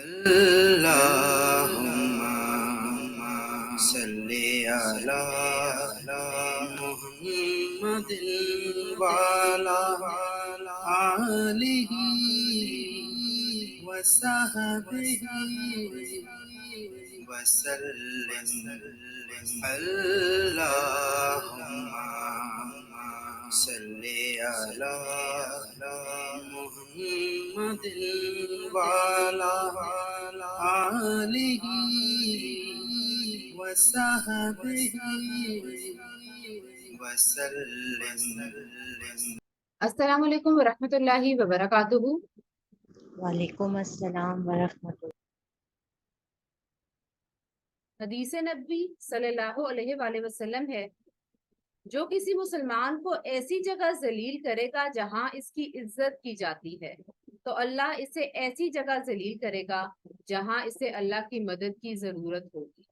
اللهم صل على محمد وعلى آله وصحبه وسلم. اللهم صل على محمد وعلى آله وصحبه وسلم. السلام علیکم ورحمۃ اللہ وبرکاتہ۔ وعلیکم السلام ورحمۃ اللہ۔ حدیث نبی صلی اللہ علیہ وآلہ وسلم ہے، جو کسی مسلمان کو ایسی جگہ ذلیل کرے گا جہاں اس کی عزت کی جاتی ہے تو اللہ اسے ایسی جگہ ذلیل کرے گا جہاں اسے اللہ کی مدد کی ضرورت ہوگی۔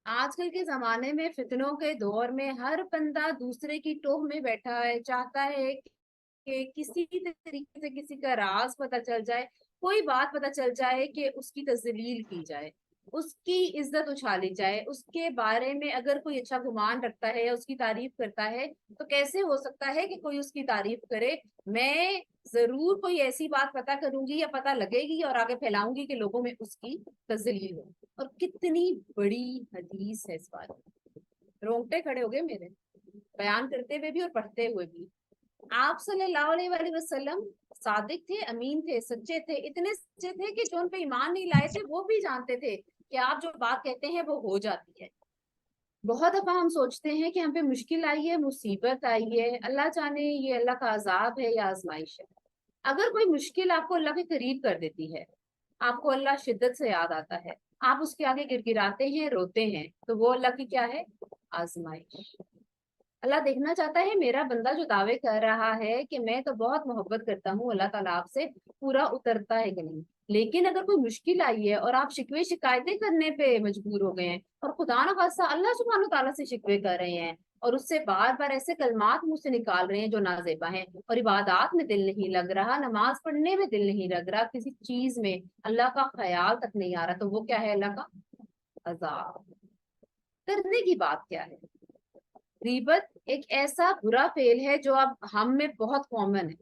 آج کل کے زمانے میں فتنوں کے دور میں ہر بندہ دوسرے کی ٹوہ میں بیٹھا ہے، چاہتا ہے کہ کسی طریقے سے کسی کا راز پتہ چل جائے، کوئی بات پتہ چل جائے کہ اس کی تذلیل کی جائے، اس کی عزت اچھالی جائے، اس کے بارے میں اگر کوئی اچھا گمان رکھتا ہے یا اس کی تعریف کرتا ہے تو کیسے ہو سکتا ہے کہ کوئی اس کی تعریف کرے؟ میں ضرور کوئی ایسی بات پتہ کروں گی یا پتہ لگے گی اور آگے پھیلاؤں گی کہ لوگوں میں اس کی تذلیل ہو۔ اور کتنی بڑی حدیث ہے اس بات میں، رونگٹے کھڑے ہو گئے میرے بیان کرتے ہوئے بھی اور پڑھتے ہوئے بھی۔ آپ صلی اللہ علیہ وآلہ وسلم صادق تھے، امین تھے، سچے تھے، اتنے سچے تھے کہ جو ان پہ ایمان نہیں لائے تھے وہ بھی جانتے تھے کہ آپ جو بات کہتے ہیں وہ ہو جاتی ہے۔ بہت دفعہ ہم سوچتے ہیں کہ ہم پہ مشکل آئی ہے، مصیبت آئی ہے، اللہ جانے یہ اللہ کا عذاب ہے یا آزمائش ہے۔ اگر کوئی مشکل آپ کو اللہ کے قریب کر دیتی ہے، آپ کو اللہ شدت سے یاد آتا ہے، آپ اس کے آگے گڑگڑاتے ہیں، روتے ہیں، تو وہ اللہ کی کیا ہے؟ آزمائش۔ اللہ دیکھنا چاہتا ہے میرا بندہ جو دعوے کر رہا ہے کہ میں تو بہت محبت کرتا ہوں اللہ تعالیٰ آپ سے، پورا اترتا ہے کہ نہیں۔ لیکن اگر کوئی مشکل آئی ہے اور آپ شکوے شکایتیں کرنے پہ مجبور ہو گئے ہیں اور خدا نخواستہ اللہ سبحانہ تعالیٰ سے شکوے کر رہے ہیں اور اس سے بار بار ایسے کلمات منہ سے نکال رہے ہیں جو نازیبا ہیں، اور عبادات میں دل نہیں لگ رہا، نماز پڑھنے میں دل نہیں لگ رہا، کسی چیز میں اللہ کا خیال تک نہیں آ رہا، تو وہ کیا ہے؟ اللہ کا عذاب۔ کرنے کی بات کیا ہے؟ غیبت ایک ایسا برا فعل ہے جو اب ہم میں بہت کامن ہے،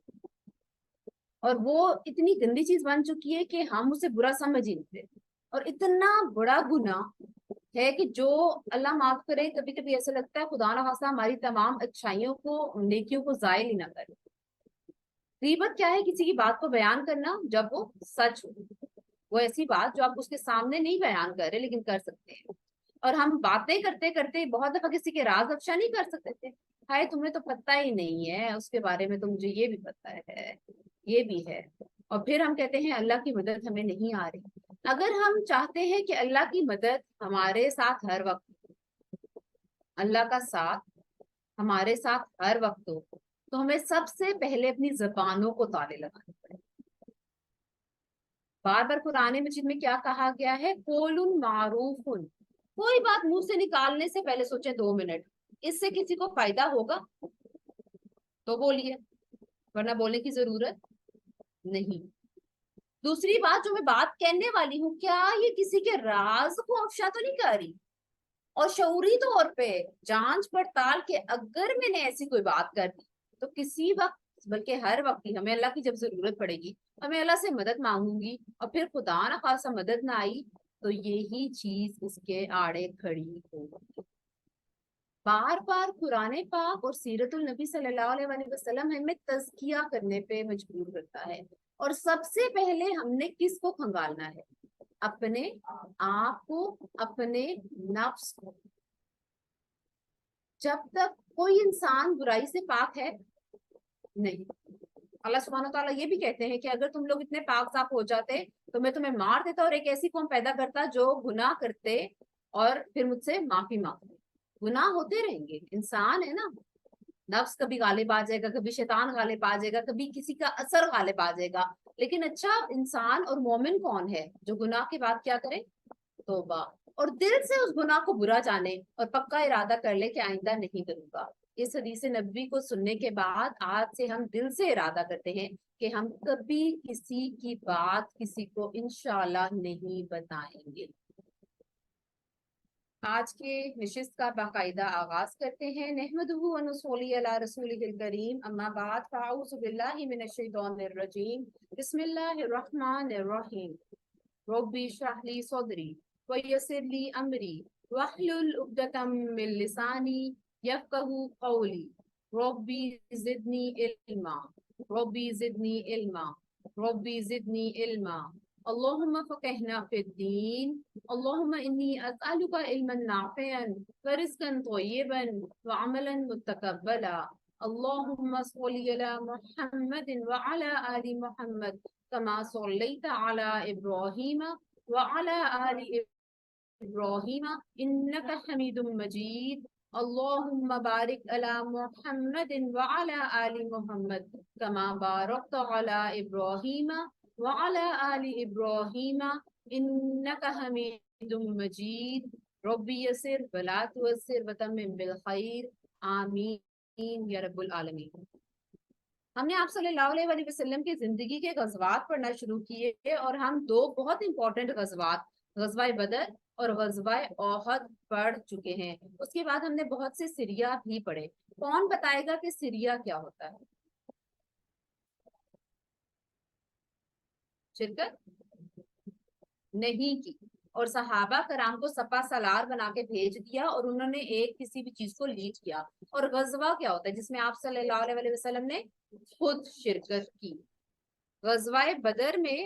اور وہ اتنی گندی چیز بن چکی ہے کہ ہم اسے برا سمجھ ہی نہیں، اور اتنا بڑا گناہ ہے کہ جو اللہ معاف کرے، کبھی کبھی ایسا لگتا ہے خدا نہ خواستہ ہماری تمام اچھائیوں کو، نیکیوں کو ضائع ہی نہ کرے۔ غیبت کیا ہے؟ کسی کی بات کو بیان کرنا جب وہ سچ ہو، وہ ایسی بات جو آپ اس کے سامنے نہیں بیان کر رہے لیکن کر سکتے ہیں۔ اور ہم باتیں کرتے کرتے بہت دفعہ کسی کے راز افشا نہیں کر سکتے تھے، ہائے تمہیں تو پتہ ہی نہیں ہے اس کے بارے میں، تو مجھے یہ بھی پتہ ہے، یہ بھی ہے، اور پھر ہم کہتے ہیں اللہ کی مدد ہمیں نہیں آ رہی۔ اگر ہم چاہتے ہیں کہ اللہ کی مدد ہمارے ساتھ ہر وقت، اللہ کا ساتھ ہمارے ساتھ ہر وقت ہو، تو ہمیں سب سے پہلے اپنی زبانوں کو تالے لگانے پڑیں۔ بار بار قرآن مجید میں کیا کہا گیا ہے؟ قول معروف، کوئی بات منہ سے نکالنے سے پہلے سوچیں 2 منٹ، اس سے کسی کو فائدہ ہوگا تو بولیے، ورنہ بولنے کی ضرورت نہیں۔ دوسری بات جو میں بات کہنے والی ہوں، کیا یہ کسی کے راز کو افشا تو نہیں کر رہی؟ اور شعوری طور پہ جانچ پڑتال کے اگر میں نے ایسی کوئی بات کر دی تو کسی وقت بلکہ ہر وقت ہی ہمیں اللہ کی جب ضرورت پڑے گی، ہمیں اللہ سے مدد مانگوں گی، اور پھر خدا نہ خاصا مدد نہ آئی تو یہی چیز اس کے آڑے کھڑی ہوگی۔ بار بار قرآن پاک اور سیرت النبی صلی اللہ علیہ وسلم ہمیں تزکیہ کرنے پہ مجبور کرتا ہے، اور سب سے پہلے ہم نے کس کو کھنگالنا ہے؟ اپنے آپ کو، اپنے نفس کو۔ جب تک کوئی انسان برائی سے پاک ہے نہیں، اللہ سبحانہ تعالیٰ یہ بھی کہتے ہیں کہ اگر تم لوگ اتنے پاک صاف ہو جاتے تو میں تمہیں مار دیتا اور ایک ایسی قوم پیدا کرتا جو گناہ کرتے اور پھر مجھ سے معافی مانگتے۔ گناہ ہوتے رہیں گے، انسان ہے نا، نفس کبھی غالب آ جائے گا، کبھی شیطان غالب آ جائے گا، کبھی کسی کا اثر غالب آ جائے گا، لیکن اچھا انسان اور مومن کون ہے جو گناہ کے بعد کیا کرے؟ توبہ، اور دل سے اس گناہ کو برا جانے اور پکا ارادہ کر لے کہ آئندہ نہیں کروں گا۔ اس حدیث نبوی کو سننے کے بعد آج سے ہم دل سے ارادہ کرتے ہیں کہ ہم کبھی کسی کی بات کسی کو انشاءاللہ نہیں بتائیں گے۔ آج کے نشست کا باقاعدہ آغاز کرتے ہیں۔ نحمدہ و نصلی علی رسولہ الکریم، اما بعد فاعوذ باللہ من الشیطان الرجیم، بسم اللہ الرحمن الرحیم۔ ربی اشرح لی صدری ویسر لی امری واحلل عقدۃ من لسانی یفقہوا قولی۔ ربی زدنی علما، ربی زدنی علما، ربی زدنی علما۔ اللہم فقہنا فی الدین، اللہم انی اسألک علما نافعا ورزقا طیبا وعملا متقبلا۔ اللہم صلی علی محمد وعلی آل محمد کما صلیت علی ابراہیم وعلی آل ابراہیم انک حمید مجید۔ اللہم بارک علی محمد وعلی آل محمد کما بارکت علی ابراہیم وعلی آل ابراہیم انک حمید مجید۔ ربی یسر ولا تعسر وتمم بالخیر، آمین یا رب العالمین۔ ہم نے آپ صلی اللہ علیہ وآلہ وسلم کی زندگی کے غزوات پڑھنا شروع کیے اور ہم دو بہت امپورٹنٹ غزوات، غزوہ بدر اور غزوہ احد پڑھ چکے ہیں۔ اس کے بعد ہم نے بہت سے سریہ بھی پڑھے۔ کون بتائے گا کہ سریہ کیا ہوتا ہے؟ شرکت نہیں کی اور صحابہ کرام کو سپا سالار بنا کے بھیج دیا اور انہوں نے ایک کسی بھی چیز کو لیڈ کیا۔ اور غزوہ کیا ہوتا ہے؟ جس میں آپ صلی اللہ علیہ وسلم نے خود شرکت کی۔ غزوہ بدر میں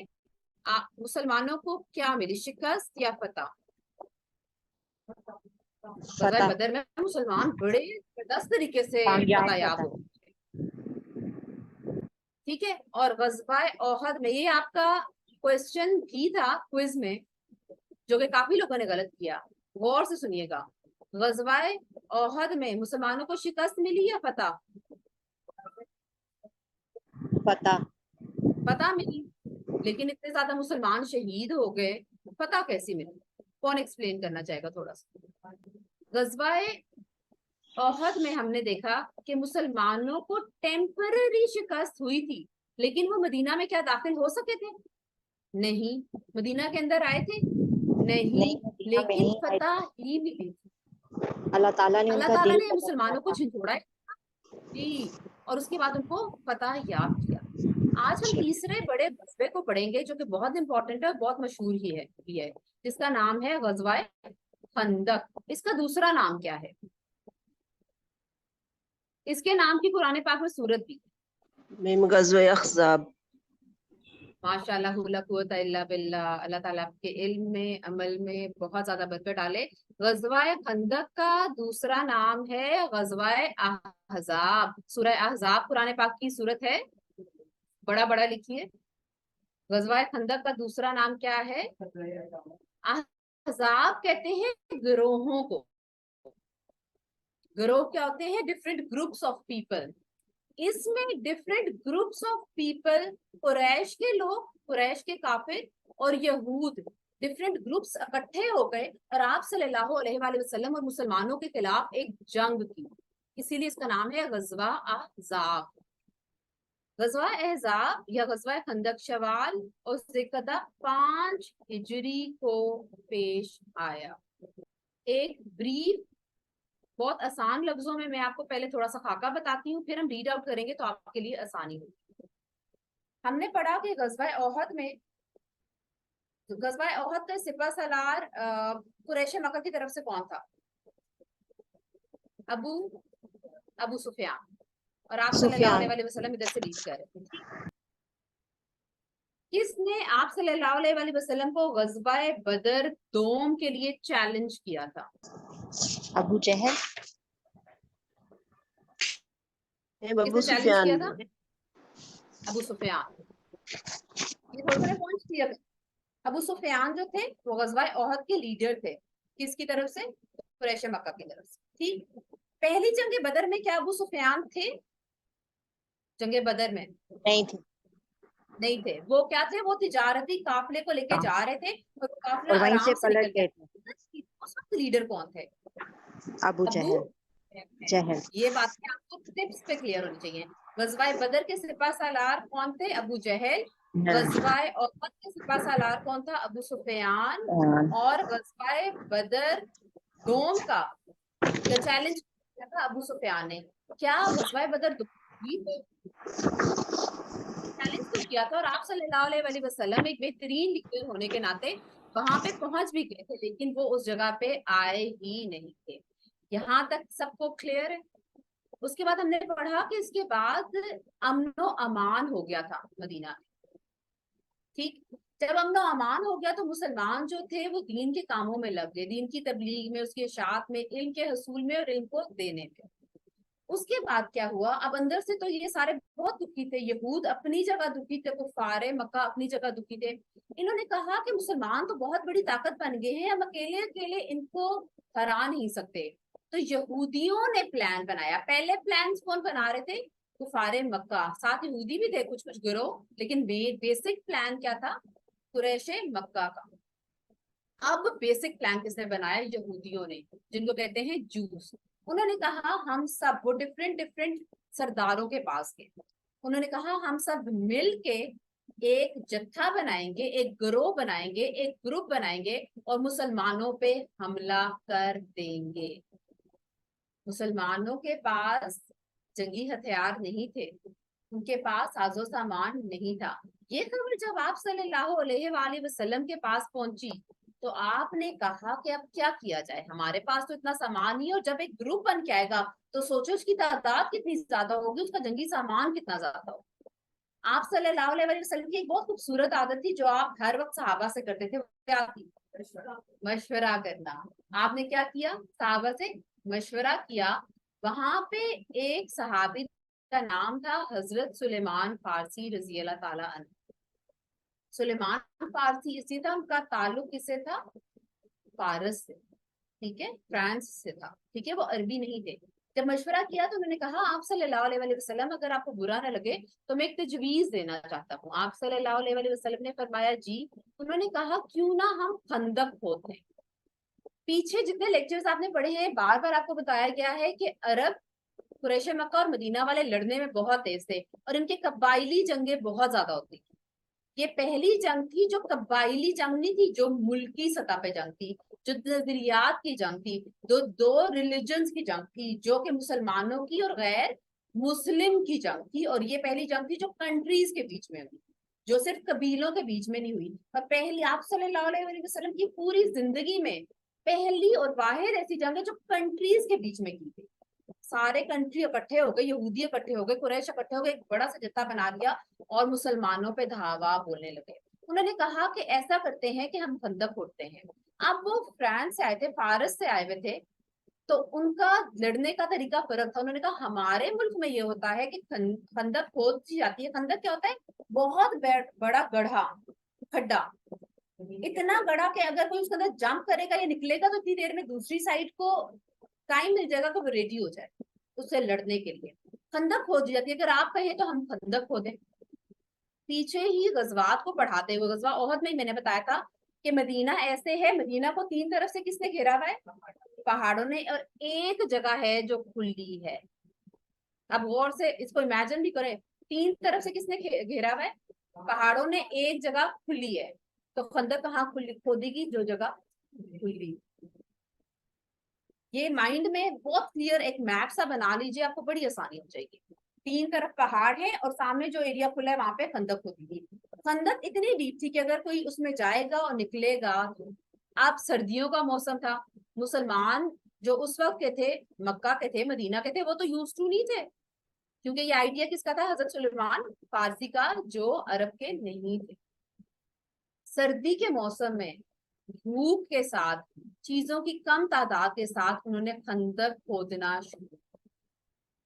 مسلمانوں کو کیا ملی؟ شکست یا فتح؟ غزوہ بدر میں مسلمان بڑے زبردست طریقے سے فتح ہو، ٹھیک ہے۔ اور غزوہ احد میں یہ آپ کا کوئسچن بھی تھا کوئز میں، جو کہ کافی لوگوں نے غلط کیا۔ غور سے سنیے گا، غزوہ احد میں مسلمانوں کو شکست ملی یا فتح؟ فتح۔ فتح ملی، لیکن اتنے زیادہ مسلمان شہید ہو گئے، فتح کیسی ملی؟ کون ایکسپلین کرنا چاہے گا تھوڑا سا؟ غزوہ احد میں ہم نے دیکھا کہ مسلمانوں کو ٹیمپرری شکست ہوئی تھی، لیکن وہ مدینہ میں کیا داخل ہو سکے تھے؟ نہیں۔ مدینہ کے اندر آئے تھے؟ نہیں، لیکن فتح ہی ملی تھی۔ اللہ تعالیٰ نے مسلمانوں کو جھنجھوڑا ہے جی، اور اس کے بعد ان کو فتح یاب کیا۔ آج ہم تیسرے بڑے غزوے کو پڑھیں گے جو کہ بہت امپورٹنٹ ہے، بہت مشہور ہی ہے، جس کا نام ہے غزوہ خندق۔ اس کا دوسرا نام کیا ہے؟ اس کے نام کی قرآن پاک میں سورت بھی میم غزوہ احزاب۔ ماشاء اللہ لا قوت الا باللہ۔ اللہ تعالیٰ کے علم میں، عمل میں بہت زیادہ برکت ڈالے۔ غزوہ خندق کا دوسرا نام ہے غزوہ احزاب۔ سورہ احزاب قرآن پاک کی سورت ہے، بڑا بڑا لکھیے۔ غزوہ خندق کا دوسرا نام کیا ہے؟ احزاب کہتے ہیں گروہوں کو۔ گروہ کیا ہوتے ہیں؟ Different groups of people. اس میں different groups of people, Quraysh کے لوگ، قریش کے کافر اور یہود، ڈفرینٹ گروپس اکٹھے ہو گئے اور آپ صلی اللہ علیہ وآلہ وسلم اور مسلمانوں کے خلاف ایک جنگ کی۔ اسی لیے اس کا نام ہے غزوہ احزاب۔ غزوہ احزاب یا غزوہ خندق شوال اور ذوالقعدہ 5 ہجری کو پیش آیا۔ ایک بریف بہت آسان لفظوں میں آپ کو پہلے تھوڑا سا خاکہ بتاتی ہوں، پھر ہم ریڈ آؤٹ کریں گے تو آپ کے لیے آسانی ہوگی۔ ہم نے پڑھا کہ غزوہ احد میں، غزوہ احد کا سپہ سالار قریش مکہ کی طرف سے کون تھا؟ ابو سفیان، اور آپ صلی اللہ علیہ وسلم ادھر سے لیڈ کر رہے تھے۔ کس نے آپ صلی اللہ علیہ وآلہ وسلم کو غزوہ بدر دوم کے لیے چیلنج کیا تھا؟ ابو جہل۔ ابو سفیان۔ ابو سفیان۔ یہ تھوڑے تھوڑے پوائنٹس کلیئر ہیں۔ ابو سفیان جو تھے وہ غزوہ احد کے لیڈر تھے۔ کس کی طرف سے؟ قریش مکہ کی طرف سے۔ ٹھیک، پہلی جنگ بدر میں کیا ابو سفیان تھے؟ جنگ بدر میں نہیں تھے۔ وہ کیا تھے؟ وہ تجارتی قافلے کو لے کے جا رہے تھے اور قافلہ آرام سے نکل گیا۔ اس وقت لیڈر کون تھے؟ ابو جہل۔ یہ باتیں آپ کو ٹپس پہ کلیئر ہونی چاہیے۔ غزوہ بدر کے سپہ سالار کون تھے؟ ابو جہل. غزوہ احد کے سپہ سالار کون تھا؟ ابو سفیان. اور غزوہ بدر دوم کا چیلنج کیا تھا؟ ابو سفیان نے. کیا غزوہ بدر چیلنج تو کیا تھا، اور آپ صلی اللہ علیہ وسلم ایک بہترین لیڈر ہونے کے ناطے وہاں پہ پہنچ بھی گئے تھے، لیکن وہ اس جگہ پہ آئے ہی نہیں تھے. یہاں تک سب کو کلیئر ہے؟ اس کے بعد ہم نے پڑھا کہ اس کے بعد امن و امان ہو گیا تھا مدینہ میں. ٹھیک، جب امن و امان ہو گیا تو مسلمان جو تھے وہ دین کے کاموں میں لگ گئے، دین کی تبلیغ میں، اس کی اشاعت میں، علم کے حصول میں اور علم کو دینے میں. اس کے بعد کیا ہوا؟ اب اندر سے تو یہ سارے بہت دکھی تھے، یہود اپنی جگہ دکھی تھے، کفار مکہ اپنی جگہ دکھی تھے. انہوں نے کہا کہ مسلمان تو بہت بڑی طاقت بن گئے ہیں، ہم اکیلے اکیلے ان کو ہرا نہیں سکتے. تو یہودیوں نے پلان بنایا. پہلے پلانز کون بنا رہے تھے؟ کفار مکہ، ساتھ یہودی بھی تھے کچھ گروہ، لیکن بیسک پلان کیا تھا؟ قریش مکہ کا. اب بیسک پلان کس نے بنایا؟ یہودیوں نے، جن کو کہتے ہیں جوس. انہوں نے کہا ہم سب، وہ ڈفرینٹ سرداروں کے پاس گئے، انہوں نے کہا ہم سب مل کے ایک جتھا بنائیں گے، ایک گروہ بنائیں گے، ایک گروپ بنائیں گے اور مسلمانوں پہ حملہ کر دیں گے. مسلمانوں کے پاس جنگی ہتھیار نہیں تھے، ان کے پاس ساز و سامان نہیں تھا. یہ خبر جب آپ صلی اللہ علیہ وآلہ وسلم کے پاس پہنچی تو آپ نے کہا کہ اب کیا کیا جائے، ہمارے پاس تو اتنا سامان نہیں ہے، اور جب ایک گروپ بن کے آئے گا تو سوچو اس کی تعداد کتنی زیادہ ہوگی، اس کا جنگی سامان کتنا زیادہ ہوگا. آپ صلی اللہ علیہ وسلم کی ایک بہت خوبصورت عادت تھی جو آپ ہر وقت صحابہ سے کرتے تھے، کیا تھی؟ مشورہ کرنا. آپ نے کیا کیا؟ صحابہ سے مشورہ کیا. وہاں پہ ایک صحابی کا نام تھا حضرت سلیمان فارسی رضی اللہ تعالیٰ عنہ. سلیمان فارسی اسی تھا، ان کا تعلق کس سے تھا؟ فارس سے. ٹھیک ہے، فرانس سے تھا. ٹھیک ہے، وہ عربی نہیں تھے. جب مشورہ کیا تو انہوں نے کہا آپ صلی اللہ علیہ وسلم اگر آپ کو برا نہ لگے تو میں ایک تجویز دینا چاہتا ہوں. آپ صلی اللہ علیہ وسلم نے فرمایا جی. انہوں نے کہا کیوں نہ ہم خندق کھودتے ہیں. پیچھے جتنے لیکچرز آپ نے پڑھے ہیں بار بار آپ کو بتایا گیا ہے کہ عرب، قریش مکہ اور مدینہ والے لڑنے میں بہت تیز تھے اور ان کے قبائلی جنگیں بہت زیادہ ہوتی. یہ پہلی جنگ تھی جو قبائلی جنگ نہیں تھی، جو ملکی سطح پہ جنگ تھی، جو نظریات کی جنگ تھی، دو ریلیجنز کی جنگ تھی، جو کہ مسلمانوں کی اور غیر مسلم کی جنگ تھی. اور یہ پہلی جنگ تھی جو کنٹریز کے بیچ میں ہوئی، جو صرف قبیلوں کے بیچ میں نہیں ہوئی. اور پہلی آپ صلی اللہ علیہ وسلم کی پوری زندگی میں پہلی اور واحد ایسی جنگ ہے جو کنٹریز کے بیچ میں کی تھی. سارے کنٹری اکٹھے ہو گئے، یہودی اکٹھے ہو گئے، قریش اکٹھے ہو گئے، ایک بڑا سا جتھا بنا لیا اور مسلمانوں پہ دھاوا بولنے لگے. انہوں نے کہا کہ ایسا کرتے ہیں کہ ہم خندق کھودتے ہیں. اب وہ فرانس سے آئے تھے، فارس سے آئے ہوئے تھے، تو ان کا لڑنے کا طریقہ فرق تھا. انہوں نے کہا ہمارے ملک میں یہ ہوتا ہے کہ خندق کھودی جاتی ہے. خندق کیا ہوتا ہے؟ بہت بڑا گڑھا، کھڈا، اتنا بڑا کہ اگر کوئی اس کے اندر جمپ کرے گا یا نکلے گا تو اتنی دیر میں دوسری سائڈ کو ٹائم مل جائے گا کہ وہ ریڈی ہو جائے اس سے لڑنے کے لیے. خندق کھودی جاتی ہے. اگر آپ کہیں تو ہم خندق کھودیں. پیچھے ہی غزوات کو پڑھاتے ہوئے، غزوہ احد میں میں نے بتایا تھا کہ مدینہ ایسے ہے، مدینہ کو تین طرف سے کس نے گھیرا ہوا ہے؟ پہاڑوں نے، اور ایک جگہ ہے جو کھلی ہے. اب غور سے اس کو امیجن بھی کریں، تین طرف سے کس نے گھیرا ہوا ہے؟ پہاڑوں نے. ایک جگہ کھلی ہے، تو خندق کہاں کھودی گی؟ جو جگہ کھلی. یہ مائنڈ میں بہت کلیئر ایک میپ سا بنا لیجیے، آپ کو بڑی آسانی ہو جائے گی. تین طرف پہاڑ ہے اور سامنے جو ایریا کھلا ہے وہاں پہ خندق ہوتی تھی. خندق اتنی ڈیپ تھی کہ اگر کوئی اس میں جائے گا اور نکلے گا. اب سردیوں کا موسم تھا، مسلمان جو اس وقت کے تھے، مکہ کے تھے، مدینہ کے تھے، وہ تو یوز ٹو نہیں تھے، کیونکہ یہ آئیڈیا کس کا تھا؟ حضرت سلیمان فارسی کا، جو عرب کے نہیں تھے. سردی کے موسم میں دھوپ کے ساتھ، چیزوں کی کم تعداد کے ساتھ انہوں نے خندق کھودنا شروع.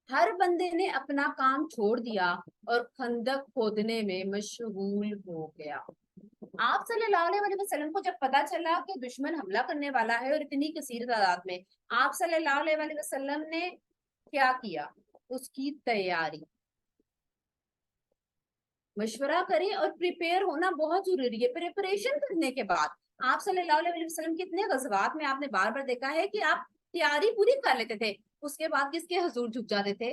ہر بندے نے اپنا کام چھوڑ دیا اور خندق کھودنے میں مشغول ہو گیا. آپ صلی اللہ علیہ وسلم کو جب پتا چلا کہ دشمن حملہ کرنے والا ہے اور اتنی کثیر تعداد میں، آپ صلی اللہ علیہ وسلم نے کیا کیا؟ اس کی تیاری. مشورہ کریں اور پریپیئر ہونا بہت ضروری ہے. پریپریشن کرنے کے بعد آپ صلی اللہ علیہ وسلم کتنے غزوات میں آپ نے بار بار دیکھا ہے کہ آپ تیاری پوری کر لیتے تھے، اس کے بعد کس کے حضور جھک جاتے تھے؟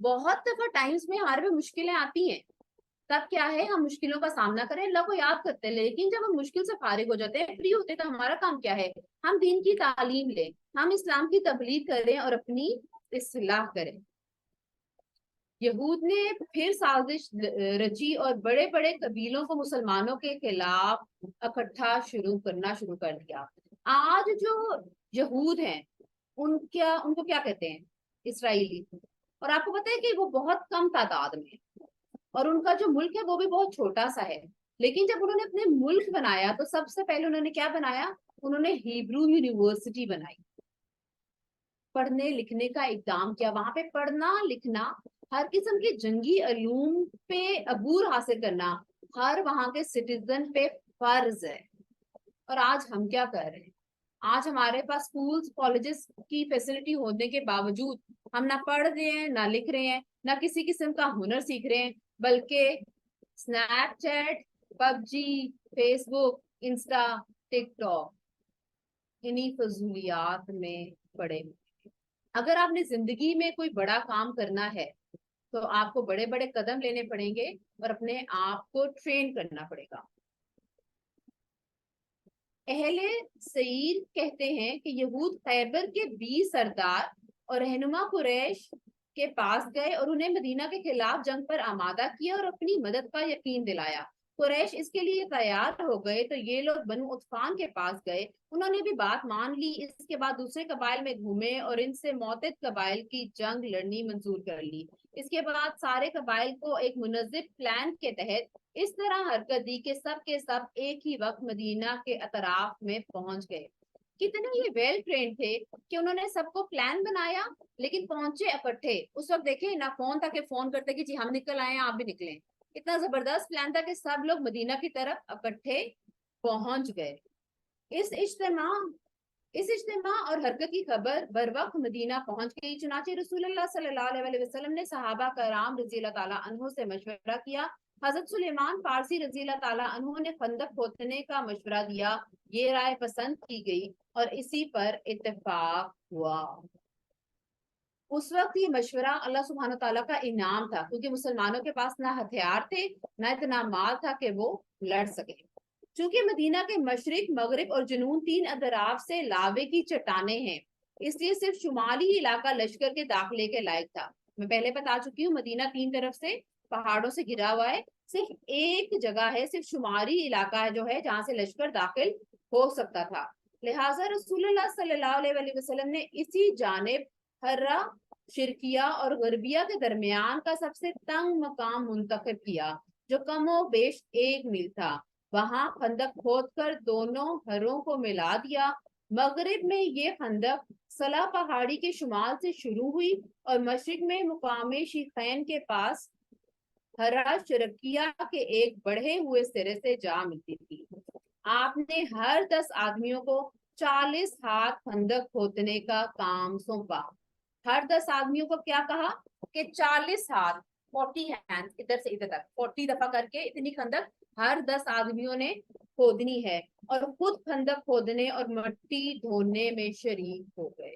بہت دفعہ ٹائمز میں ہمارے پہ مشکلیں آتی ہیں، تب کیا ہے ہم مشکلوں کا سامنا کریں، اللہ کو یاد کرتے ہیں، لیکن جب ہم مشکل سے فارغ ہو جاتے ہیں، فری ہوتے ہیں، تو ہمارا کام کیا ہے؟ ہم دین کی تعلیم لیں، ہم اسلام کی تبلیغ کریں اور اپنی اصلاح کریں۔ یہود نے پھر سازش رچی اور بڑے بڑے قبیلوں کو مسلمانوں کے خلاف اکٹھا کرنا شروع کر دیا۔ آج جو یہود ہیں ان کو کیا کہتے ہیں؟ اسرائیلی۔ اور آپ کو پتہ ہے کہ وہ بہت کم تعداد میں، اور ان کا جو ملک ہے وہ بھی بہت چھوٹا سا ہے، لیکن جب انہوں نے اپنے ملک بنایا تو سب سے پہلے انہوں نے کیا بنایا؟ انہوں نے ہیبرو یونیورسٹی بنائی، پڑھنے لکھنے کا اقدام کیا۔ وہاں پہ پڑھنا لکھنا، ہر قسم کے جنگی علوم پہ عبور حاصل کرنا ہر وہاں کے سٹیزن پہ فرض ہے۔ اور آج ہم کیا کر رہے ہیں؟ آج ہمارے پاس سکولز کالجز کی فیسلٹی ہونے کے باوجود ہم نہ پڑھ رہے ہیں، نہ لکھ رہے ہیں، نہ کسی قسم کا ہنر سیکھ رہے ہیں، بلکہ سنیپ چیٹ، پب جی، فیس بک، انسٹا، ٹک ٹاک، انہی فضولیات میں پڑے ہوئے۔ اگر آپ نے زندگی میں کوئی بڑا کام کرنا ہے تو آپ کو بڑے بڑے قدم لینے پڑیں گے اور اپنے آپ کو ٹرین کرنا پڑے گا۔ اہل سعیر کہتے ہیں کہ یہود خیبر کے 20 سردار اور رہنما قریش کے پاس گئے اور انہیں مدینہ کے خلاف جنگ پر آمادہ کیا اور اپنی مدد کا یقین دلایا۔ قریش اس کے لیے تیار ہو گئے تو یہ لوگ بنو عطفان کے پاس گئے، انہوں نے بھی بات مان لی۔ اس کے بعد دوسرے قبائل میں گھومے اور ان سے معتد قبائل کی جنگ لڑنی منظور کر لی۔ اس کے بعد سارے قبائل کو ایک منظم پلان کے تحت اس طرح حرکت دی کہ سب کے سب ایک ہی وقت مدینہ کے اطراف میں پہنچ گئے۔ کتنے یہ ویل ٹرینڈ تھے کہ انہوں نے سب کو پلان بنایا لیکن پہنچے اکٹھے۔ اس وقت دیکھیں نہ فون تھا کہ فون کرتے کہ جی ہم نکل آئے ہیں آپ بھی نکلیں، اتنا زبردست پلان تھا کہ سب لوگ مدینہ کی طرف اکٹھے پہنچ گئے۔ اس اجتماع اور حرکت کی خبر بر وقت مدینہ پہنچ گئی، چنانچہ رسول اللہ صلی اللہ علیہ وسلم نے صحابہ کرام رضی اللہ تعالیٰ عنہ سے مشورہ کیا۔ حضرت سلیمان فارسی رضی اللہ تعالیٰ عنہ نے خندق کھودنے کا مشورہ دیا، یہ رائے پسند کی گئی اور اسی پر اتفاق ہوا۔ اس وقت یہ مشورہ اللہ سبحانہ تعالیٰ کا انعام تھا، کیونکہ مسلمانوں کے پاس نہ ہتھیار تھے نہ اتنا مال تھا کہ وہ لڑ سکے۔ چونکہ مدینہ کے مشرق، مغرب اور جنوب 3 اطراف سے لاوے کی چٹانیں ہیں، اس لیے صرف شمالی علاقہ لشکر کے داخلے کے لائق تھا۔ میں پہلے بتا چکی ہوں مدینہ 3 طرف سے پہاڑوں سے گھرا ہوا ہے، صرف ایک جگہ ہے، صرف شمالی علاقہ جو ہے جہاں سے لشکر داخل ہو سکتا تھا۔ لہٰذا رسول اللہ صلی اللہ علیہ وسلم نے اسی جانب حرہ شرقیہ اور غربیہ کے درمیان کا سب سے تنگ مقام منتخب کیا، جو کم و بیش 1 میل تھا۔ وہاں خندق کھود کر دونوں حروں کو ملا دیا۔ مغرب میں یہ خندق صلا پہاڑی کے شمال سے شروع ہوئی اور مشرق میں مقام شیخین کے پاس حرہ شرقیہ کے ایک بڑھے ہوئے سرے سے جا ملتی تھی۔ آپ نے ہر 10 آدمیوں کو 40 ہاتھ خندق کھودنے کا کام سونپا۔ ہر 10 آدمیوں کو کیا کہا کہ 40 ہاتھ 40 ہینڈ ادھر سے ادھر تک 40 دفعہ کر کے اتنی خندق ہر 10 آدمیوں نے کھودنی ہے، اور خود خندق کھودنے اور مٹی ڈھونے میں شریک ہو گئے۔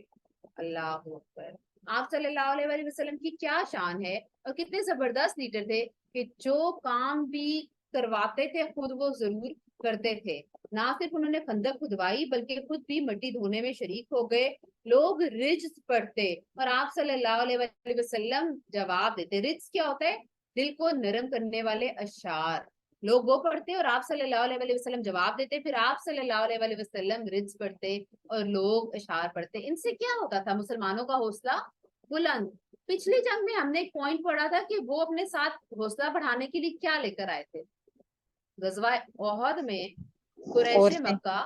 اللہ اکبر۔ آپ صلی اللہ علیہ وسلم کی کیا شان ہے اور کتنے زبردست لیڈر تھے کہ جو کام بھی کرواتے تھے خود وہ ضرور کرتے تھے۔ نہ صرف انہوں نے خندق کھدوائی بلکہ خود بھی مٹی دھونے میں شریک ہو گئے۔ لوگ رجز پڑھتے اور آپ صلی اللہ علیہ وسلم جواب دیتے۔ رجز کیا ہوتا ہے؟ دل کو نرم کرنے والے اشعار۔ لوگ وہ پڑھتے اور آپ صلی اللہ علیہ وسلم جواب دیتے، پھر آپ صلی اللہ علیہ وسلم رجز پڑھتے اور لوگ اشعار پڑھتے۔ ان سے کیا ہوتا تھا؟ مسلمانوں کا حوصلہ بلند۔ پچھلی جنگ میں ہم نے ایک پوائنٹ پڑھا تھا کہ وہ اپنے ساتھ حوصلہ بڑھانے کے لیے کیا لے کر آئے تھے؟ غزوہ احد میں قریش مکہ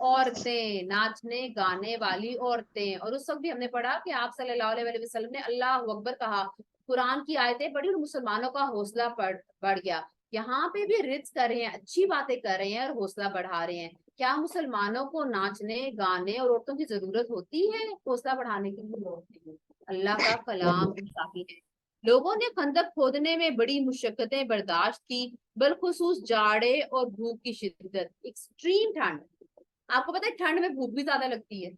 عورتیں، ناچنے گانے والی عورتیں، اور اس وقت بھی ہم نے پڑھا کہ آپ صلی اللہ علیہ وسلم نے اللہ اکبر کہا، قرآن کی آیتیں پڑھی اور مسلمانوں کا حوصلہ بڑھ گیا۔ یہاں پہ بھی رچ کر رہے ہیں، اچھی باتیں کر رہے ہیں اور حوصلہ بڑھا رہے ہیں۔ کیا مسلمانوں کو ناچنے گانے اور عورتوں کی ضرورت ہوتی ہے حوصلہ بڑھانے کے لیے؟ اللہ کا کلام انصافی ہے۔ لوگوں نے خندق کھودنے میں بڑی مشقتیں برداشت کی، بالخصوص جاڑے اور بھوک کی شدت، ایکسٹریم ٹھنڈ۔ آپ کو پتہ ہے ٹھنڈ میں بھوک بھی زیادہ لگتی ہے،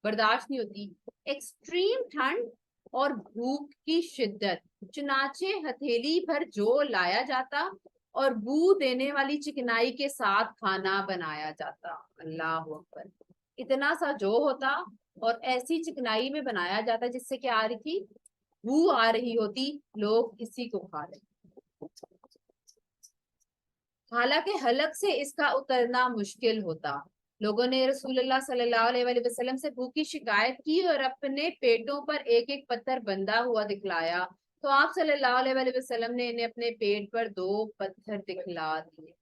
برداشت نہیں ہوتی۔ ایکسٹریم ٹھنڈ اور بھوک کی شدت، چنانچہ ہتھیلی بھر جو لایا جاتا اور بو دینے والی چکنائی کے ساتھ کھانا بنایا جاتا۔ اللہ اکبر، اتنا سا جو ہوتا اور ایسی چکنائی میں بنایا جاتا جس سے کیا آ رہی تھی، بو آ رہی ہوتی، لوگ اسی کو کھا رہے۔ حالانکہ حلق سے اس کا اترنا مشکل ہوتا۔ لوگوں نے رسول اللہ صلی اللہ علیہ وآلہ وسلم سے بھوک کی شکایت کی اور اپنے پیٹوں پر ایک ایک پتھر بندھا ہوا دکھلایا، تو آپ صلی اللہ علیہ وآلہ وسلم نے انہیں اپنے پیٹ پر 2 پتھر دکھلا دیے۔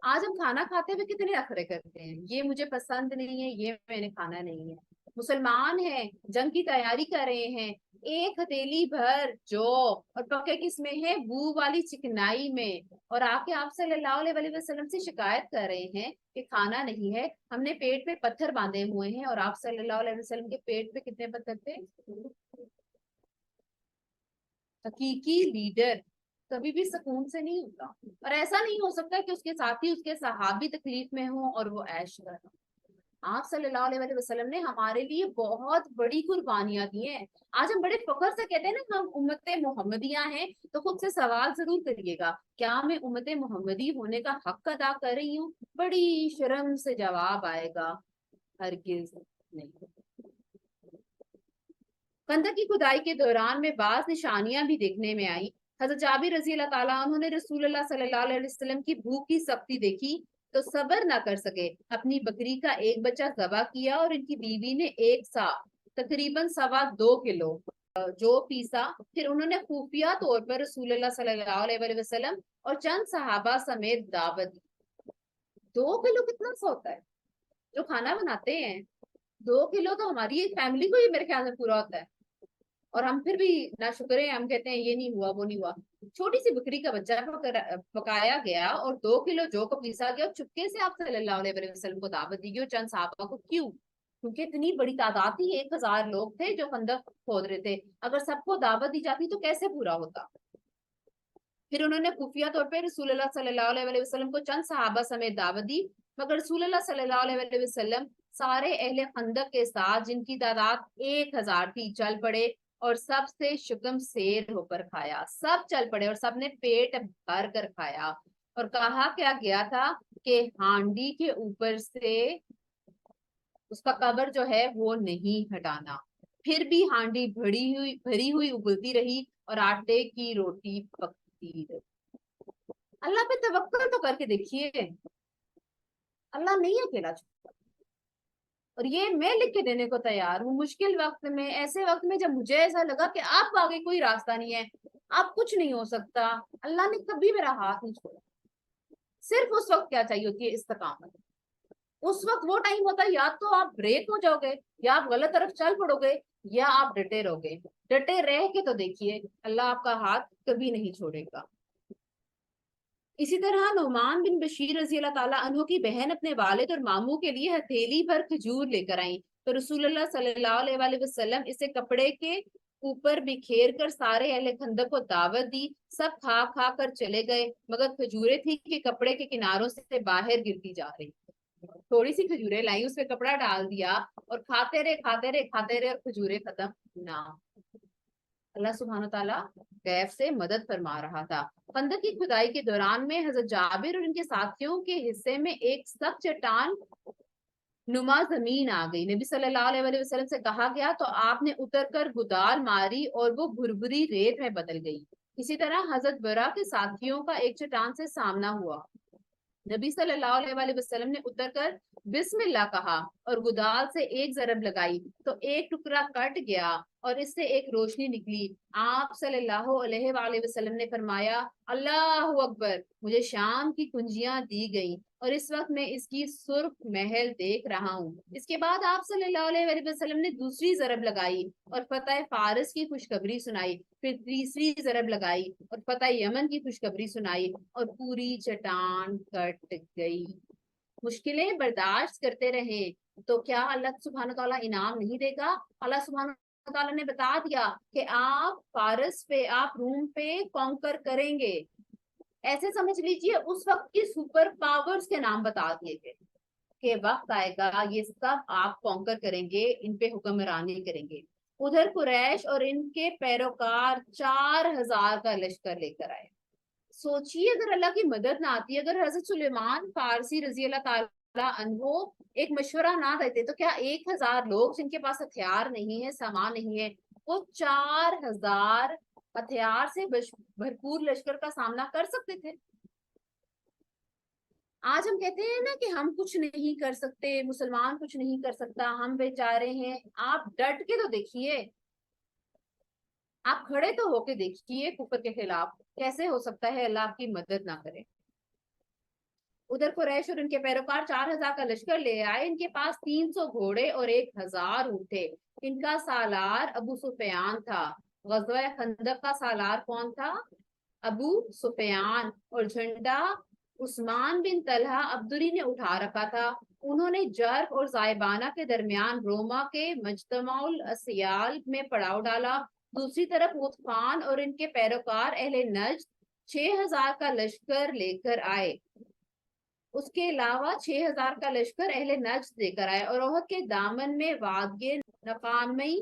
آج ہم کھانا کھاتے ہوئے کتنے نخرے کرتے ہیں، یہ مجھے پسند نہیں ہے، یہ میں نے کھانا نہیں ہے۔ مسلمان ہیں، جنگ کی تیاری کر رہے ہیں، ایک ہتھیلی بھر جو اور پکے کس میں ہے، بو والی چکنائی میں، اور آ کے آپ صلی اللہ علیہ وآلہ وسلم سے شکایت کر رہے ہیں کہ کھانا نہیں ہے، ہم نے پیٹ پہ پتھر باندھے ہوئے ہیں، اور آپ صلی اللہ علیہ وسلم کے پیٹ پہ کتنے پتھر تھے؟ حقیقی لیڈر کبھی بھی سکون سے نہیں ہوتا، اور ایسا نہیں ہو سکتا کہ اس کے ساتھی اس کے صحابی تکلیف میں ہوں اور وہ عیش کر رہا۔ آپ صلی اللہ علیہ وآلہ وسلم نے ہمارے لیے بہت بڑی قربانیاں دی ہیں۔ آج ہم بڑے فخر سے کہتے ہیں نا ہم امت محمدیہ ہیں، تو خود سے سوال ضرور کریے گا، کیا میں امت محمدی ہونے کا حق ادا کر رہی ہوں؟ بڑی شرم سے جواب آئے گا، ہرگز نہیں۔ خندق کی کھدائی کے دوران میں بعض نشانیاں بھی دیکھنے میں آئی۔ حضرت جابر رضی اللہ تعالیٰ عنہ نے رسول اللہ صلی اللہ علیہ وسلم کی بھوک کی سختی دیکھی تو صبر نہ کر سکے، اپنی بکری کا ایک بچہ ذبح کیا اور ان کی بیوی نے ایک سا تقریباً 2.25 کلو جو پیسا، پھر انہوں نے خفیہ طور پر رسول اللہ صلی اللہ علیہ وآلہ وسلم اور چند صحابہ سمیت دعوت دی۔ 2 کلو کتنا سا ہوتا ہے جو کھانا بناتے ہیں؟ 2 کلو تو ہماری ایک فیملی کو ہی میرے خیال میں پورا ہوتا ہے، اور ہم پھر بھی ناشکر ہیں، ہم کہتے ہیں یہ نہیں ہوا وہ نہیں ہوا۔ چھوٹی سی بکری کا بچہ پکایا گیا اور 2 کلو جو کو پیسا گیا، اور چپکے سے آپ صلی اللہ علیہ وسلم کو دعوت دی گئی اور چند صحابہ کو۔ کیوں؟ کیونکہ اتنی بڑی تعداد تھی، 1000 لوگ تھے جو خندق کھود رہے تھے، اگر سب کو دعوت دی جاتی تو کیسے پورا ہوتا؟ پھر انہوں نے خفیہ طور پہ رسول اللہ صلی اللہ علیہ وسلم کو چند صحابہ سمیت دعوت دی، مگر رسول اللہ صلی اللہ علیہ وسلم سارے اہل خندق کے ساتھ جن کی تعداد 1000 تھی چل پڑے اور سب سے شکم سیر ہو کر کھایا۔ سب چل پڑے اور سب نے پیٹ بھر کر کھایا، اور کہا کیا گیا تھا کہ ہانڈی کے اوپر سے اس کا کور جو ہے وہ نہیں ہٹانا۔ پھر بھی ہانڈی بھری ہوئی ابلتی رہی اور آٹے کی روٹی پکتی رہی۔ اللہ پہ توکل تو کر کے دیکھیے، اللہ نہیں اکیلا چھوڑتا، اور یہ میں لکھ کے دینے کو تیار ہوں۔ مشکل وقت میں، ایسے وقت میں جب مجھے ایسا لگا کہ آپ آگے کوئی راستہ نہیں ہے، آپ کچھ نہیں ہو سکتا، اللہ نے کبھی میرا ہاتھ نہیں چھوڑا۔ صرف اس وقت کیا چاہیے ہوتی ہے؟ استقامت۔ اس وقت وہ ٹائم ہوتا ہے یا تو آپ بریک ہو جاؤ گے، یا آپ غلط طرف چل پڑو گے، یا آپ ڈٹے رہو گے۔ ڈٹے رہ کے تو دیکھیے، اللہ آپ کا ہاتھ کبھی نہیں چھوڑے گا۔ اسی طرح نعمان بن بشیر رضی اللہ تعالیٰ عنہ کی بہن اپنے والد اور ماموں کے لیے ہتھیلی بھر کھجور لے کر آئیں، تو رسول اللہ صلی اللہ علیہ وآلہ وسلم اسے کپڑے کے اوپر بکھیر کر سارے اہل خندق کو دعوت دی۔ سب کھا کھا کر چلے گئے، مگر کھجوریں تھی کہ کپڑے کے کناروں سے باہر گرتی جا رہی۔ تھوڑی سی کھجوریں لائی، اس پہ کپڑا ڈال دیا اور کھاتے رہے اور کھجوریں ختم نہ۔ اللہ سبحانہ تعالیٰ غیب سے مدد فرما رہا تھا۔ خندق کی کھدائی کے دوران میں حضرت جابر اور ان کے ساتھیوں کے حصے میں ایک سخت چٹان نما زمین آ گئی۔ نبی صلی اللہ علیہ وآلہ وسلم سے کہا گیا تو آپ نے اتر کر گدال ماری اور وہ بھربھری ریت میں بدل گئی۔ اسی طرح حضرت برا کے ساتھیوں کا ایک چٹان سے سامنا ہوا۔ نبی صلی اللہ علیہ وآلہ وسلم نے اتر کر بسم اللہ کہا اور گدال سے ایک ضرب لگائی تو ایک ٹکڑا کٹ گیا اور اس سے ایک روشنی نکلی۔ آپ صلی اللہ علیہ وآلہ وسلم نے فرمایا، اللہ اکبر، مجھے شام کی کنجیاں دی گئیں اور اس وقت میں اس کی سرخ محل دیکھ رہا ہوں۔ اس کے بعد آپ صلی اللہ علیہ وآلہ وسلم نے دوسری ضرب لگائی اور فتح فارس کی خوشخبری سنائی، پھر تیسری ضرب لگائی اور فتح یمن کی خوشخبری سنائی، اور پوری چٹان کٹ گئی۔ مشکلیں برداشت کرتے رہے تو کیا اللہ سبحانہ تعالیٰ انعام نہیں دے گا؟ اللہ سبحانہ تعالیٰ نے بتا دیا کہ آپ فارس پہ، آپ روم پہ کانکر کریں گے۔ ایسے سمجھ لیجئے اس وقت کی سپر پاورز کے نام بتا دیے گئے کہ وقت آئے گا یہ سب آپ کانکر کریں گے, ان پہ حکمرانی کریں گے. ادھر قریش اور ان کے پیروکار 4000 کا لشکر لے کر آئے. سوچیے اگر اللہ کی مدد نہ آتی, اگر حضرت سلیمان فارسی رضی اللہ تعالیٰ عنہ ایک مشورہ نہ دیتے, تو کیا 1000 لوگ جن کے پاس ہتھیار نہیں ہے, سامان نہیں ہے, وہ 4000 ہتھیار سے بھرپور لشکر کا سامنا کر سکتے تھے؟ آج ہم کہتے ہیں نا کہ ہم کچھ نہیں کر سکتے, مسلمان کچھ نہیں کر سکتا, ہم بیچارے ہیں. آپ ڈٹ کے تو دیکھیے, آپ کھڑے تو ہو کے دیکھیے کفر کے خلاف, کیسے ہو سکتا ہے اللہ آپ کی مدد نہ کرے. ادھر قریش اور ان کے پیروکار 4000 کا لشکر لے آئے. ان کے پاس 300 گھوڑے اور 1000 اونٹ تھے. ان کا سالار ابو سفیان تھا. غزوہ خندق کا سالار کون تھا؟ ابو سفیان. اور جھنڈا عثمان بن طلحہ عبدری نے اٹھا رکھا تھا. انہوں نے جرف اور زائبانہ کے درمیان روما کے مجتمع الاسیال میں پڑاؤ ڈالا. دوسری طرف غطفان اور ان کے پیروکار اہل نجد 6000 کا لشکر لے کر آئے. اس کے علاوہ 6000 کا لشکر اہل نجد لے کر آئے, اور احد کے دامن میں وادی نقامی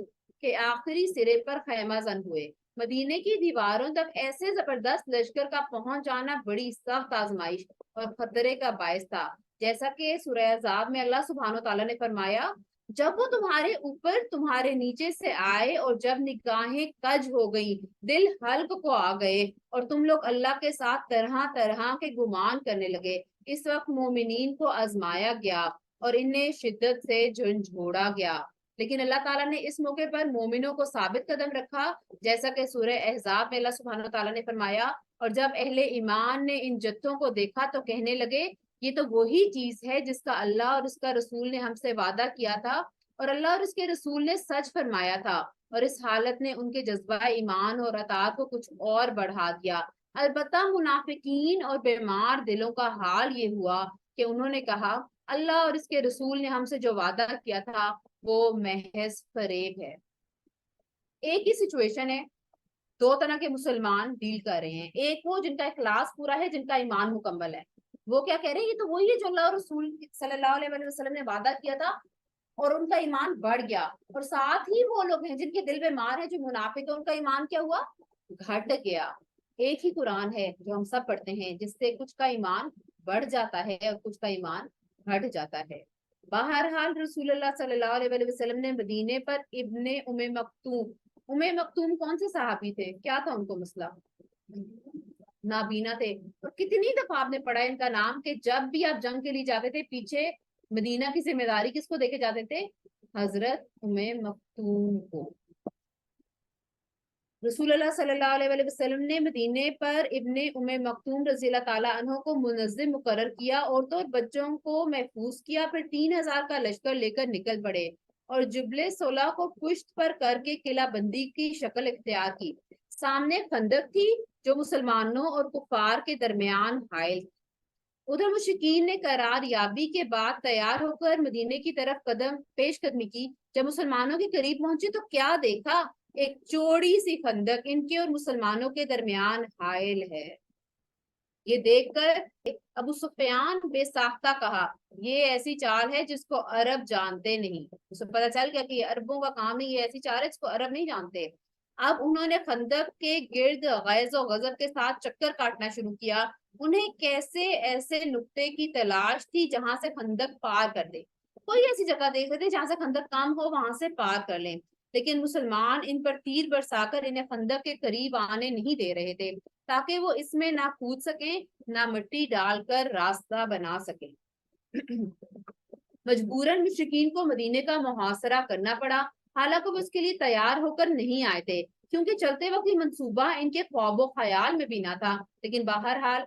کے آخری سرے پر خیمہ زن ہوئے. مدینے کی دیواروں تک ایسے زبردست لشکر کا پہنچ جانا بڑی سخت آزمائش اور خطرے کا باعث تھا. جیسا کہ سورہ احزاب میں اللہ سبحانہ و تعالیٰ نے فرمایا, جب وہ تمہارے اوپر تمہارے نیچے سے آئے اور جب نگاہیں کج ہو گئیں, دل حلق کو آ گئے, اور تم لوگ اللہ کے ساتھ طرح طرح کے گمان کرنے لگے, اس وقت مومنین کو آزمایا گیا اور انہیں شدت سے جھنجھوڑا گیا. لیکن اللہ تعالیٰ نے اس موقع پر مومنوں کو ثابت قدم رکھا, جیسا کہ سورہ احزاب میں اللہ سبحانہ و تعالیٰ نے فرمایا, اور جب اہل ایمان نے ان جتوں کو دیکھا تو کہنے لگے, یہ تو وہی چیز ہے جس کا اللہ اور اس کا رسول نے ہم سے وعدہ کیا تھا, اور اللہ اور اس کے رسول نے سچ فرمایا تھا. اور اس حالت نے ان کے جذبہ ایمان اور اطاعت کو کچھ اور بڑھا دیا. البتہ منافقین اور بیمار دلوں کا حال یہ ہوا کہ انہوں نے کہا, اللہ اور اس کے رسول نے ہم سے جو وعدہ کیا تھا وہ محض فریب ہے. ایک ہی سچویشن ہے, دو طرح کے مسلمان ڈیل کر رہے ہیں. ایک وہ جن کا اخلاص پورا ہے, جن کا ایمان مکمل ہے, وہ کیا کہہ رہے ہیں, یہ تو وہی ہے جو اللہ اور رسول صلی اللہ علیہ وسلم نے وعدہ کیا تھا, اور ان کا ایمان بڑھ گیا. اور ساتھ ہی وہ لوگ ہیں جن کے دل بیمار ہیں, جو منافق ہیں, ان کا ایمان کیا ہوا, گھٹ گیا. ایک ہی قرآن ہے جو ہم سب پڑھتے ہیں, جس سے کچھ کا ایمان بڑھ جاتا ہے اور کچھ کا ایمان گھٹ جاتا ہے. بہرحال رسول اللہ صلی اللہ علیہ وسلم نے مدینے پر ابن ام مکتوم کون سے صحابی تھے, کیا تھا ان کو مسئلہ, نابینا تھے. اور کتنی دفعہ آپ نے پڑھا ان کا نام کہ جب بھی آپ جنگ کے لیے جاتے تھے, پیچھے مدینہ کی ذمہ داری کس کو دے کے جاتے تھے, حضرت ام مکتوم کو. رسول اللہ صلی اللہ علیہ وسلم نے مدینے پر ابن ام مکتوم رضی اللہ تعالیٰ عنہ کو منظم مقرر کیا, عورتوں اور بچوں کو محفوظ کیا. پھر 3000 کا لشکر لے کر نکل پڑے اور جبل صلح کو پشت پر کر کے قلعہ بندی کی شکل اختیار کی. سامنے خندق تھی جو مسلمانوں اور کفار کے درمیان حائل. ادھر مشرکین نے قرار یابی کے بعد تیار ہو کر مدینے کی طرف پیش قدمی کی. جب مسلمانوں کے قریب پہنچے تو کیا دیکھا, ایک چوڑی سی خندق ان کے اور مسلمانوں کے درمیان حائل ہے. یہ دیکھ کر ابو سفیان بے ساختہ کہا, یہ ایسی چال ہے جس کو عرب جانتے نہیں. اسے پتا چل گیا کہ یہ عربوں کا کام ہے, یہ ایسی چال ہے جس کو عرب نہیں جانتے. اب انہوں نے خندق کے گرد غیظ و غضب کے ساتھ چکر کاٹنا شروع کیا. انہیں کیسے ایسے نقطے کی تلاش تھی جہاں سے خندق پار کر دے. کوئی ایسی جگہ دیکھ رہے تھے جہاں سے خندق کام ہو, وہاں سے پار کر لیں. لیکن مسلمان ان پر تیر برسا کر انہیں خندق کے قریب آنے نہیں دے رہے تھے, تاکہ وہ اس میں نہ کود سکیں نہ مٹی ڈال کر راستہ بنا سکیں. مجبوراً مشرکین کو مدینے کا محاصرہ کرنا پڑا, حالانکہ وہ اس کے لیے تیار ہو کر نہیں آئے تھے, کیونکہ چلتے وقت یہ منصوبہ ان کے خواب و خیال میں بھی نہ تھا. لیکن بہرحال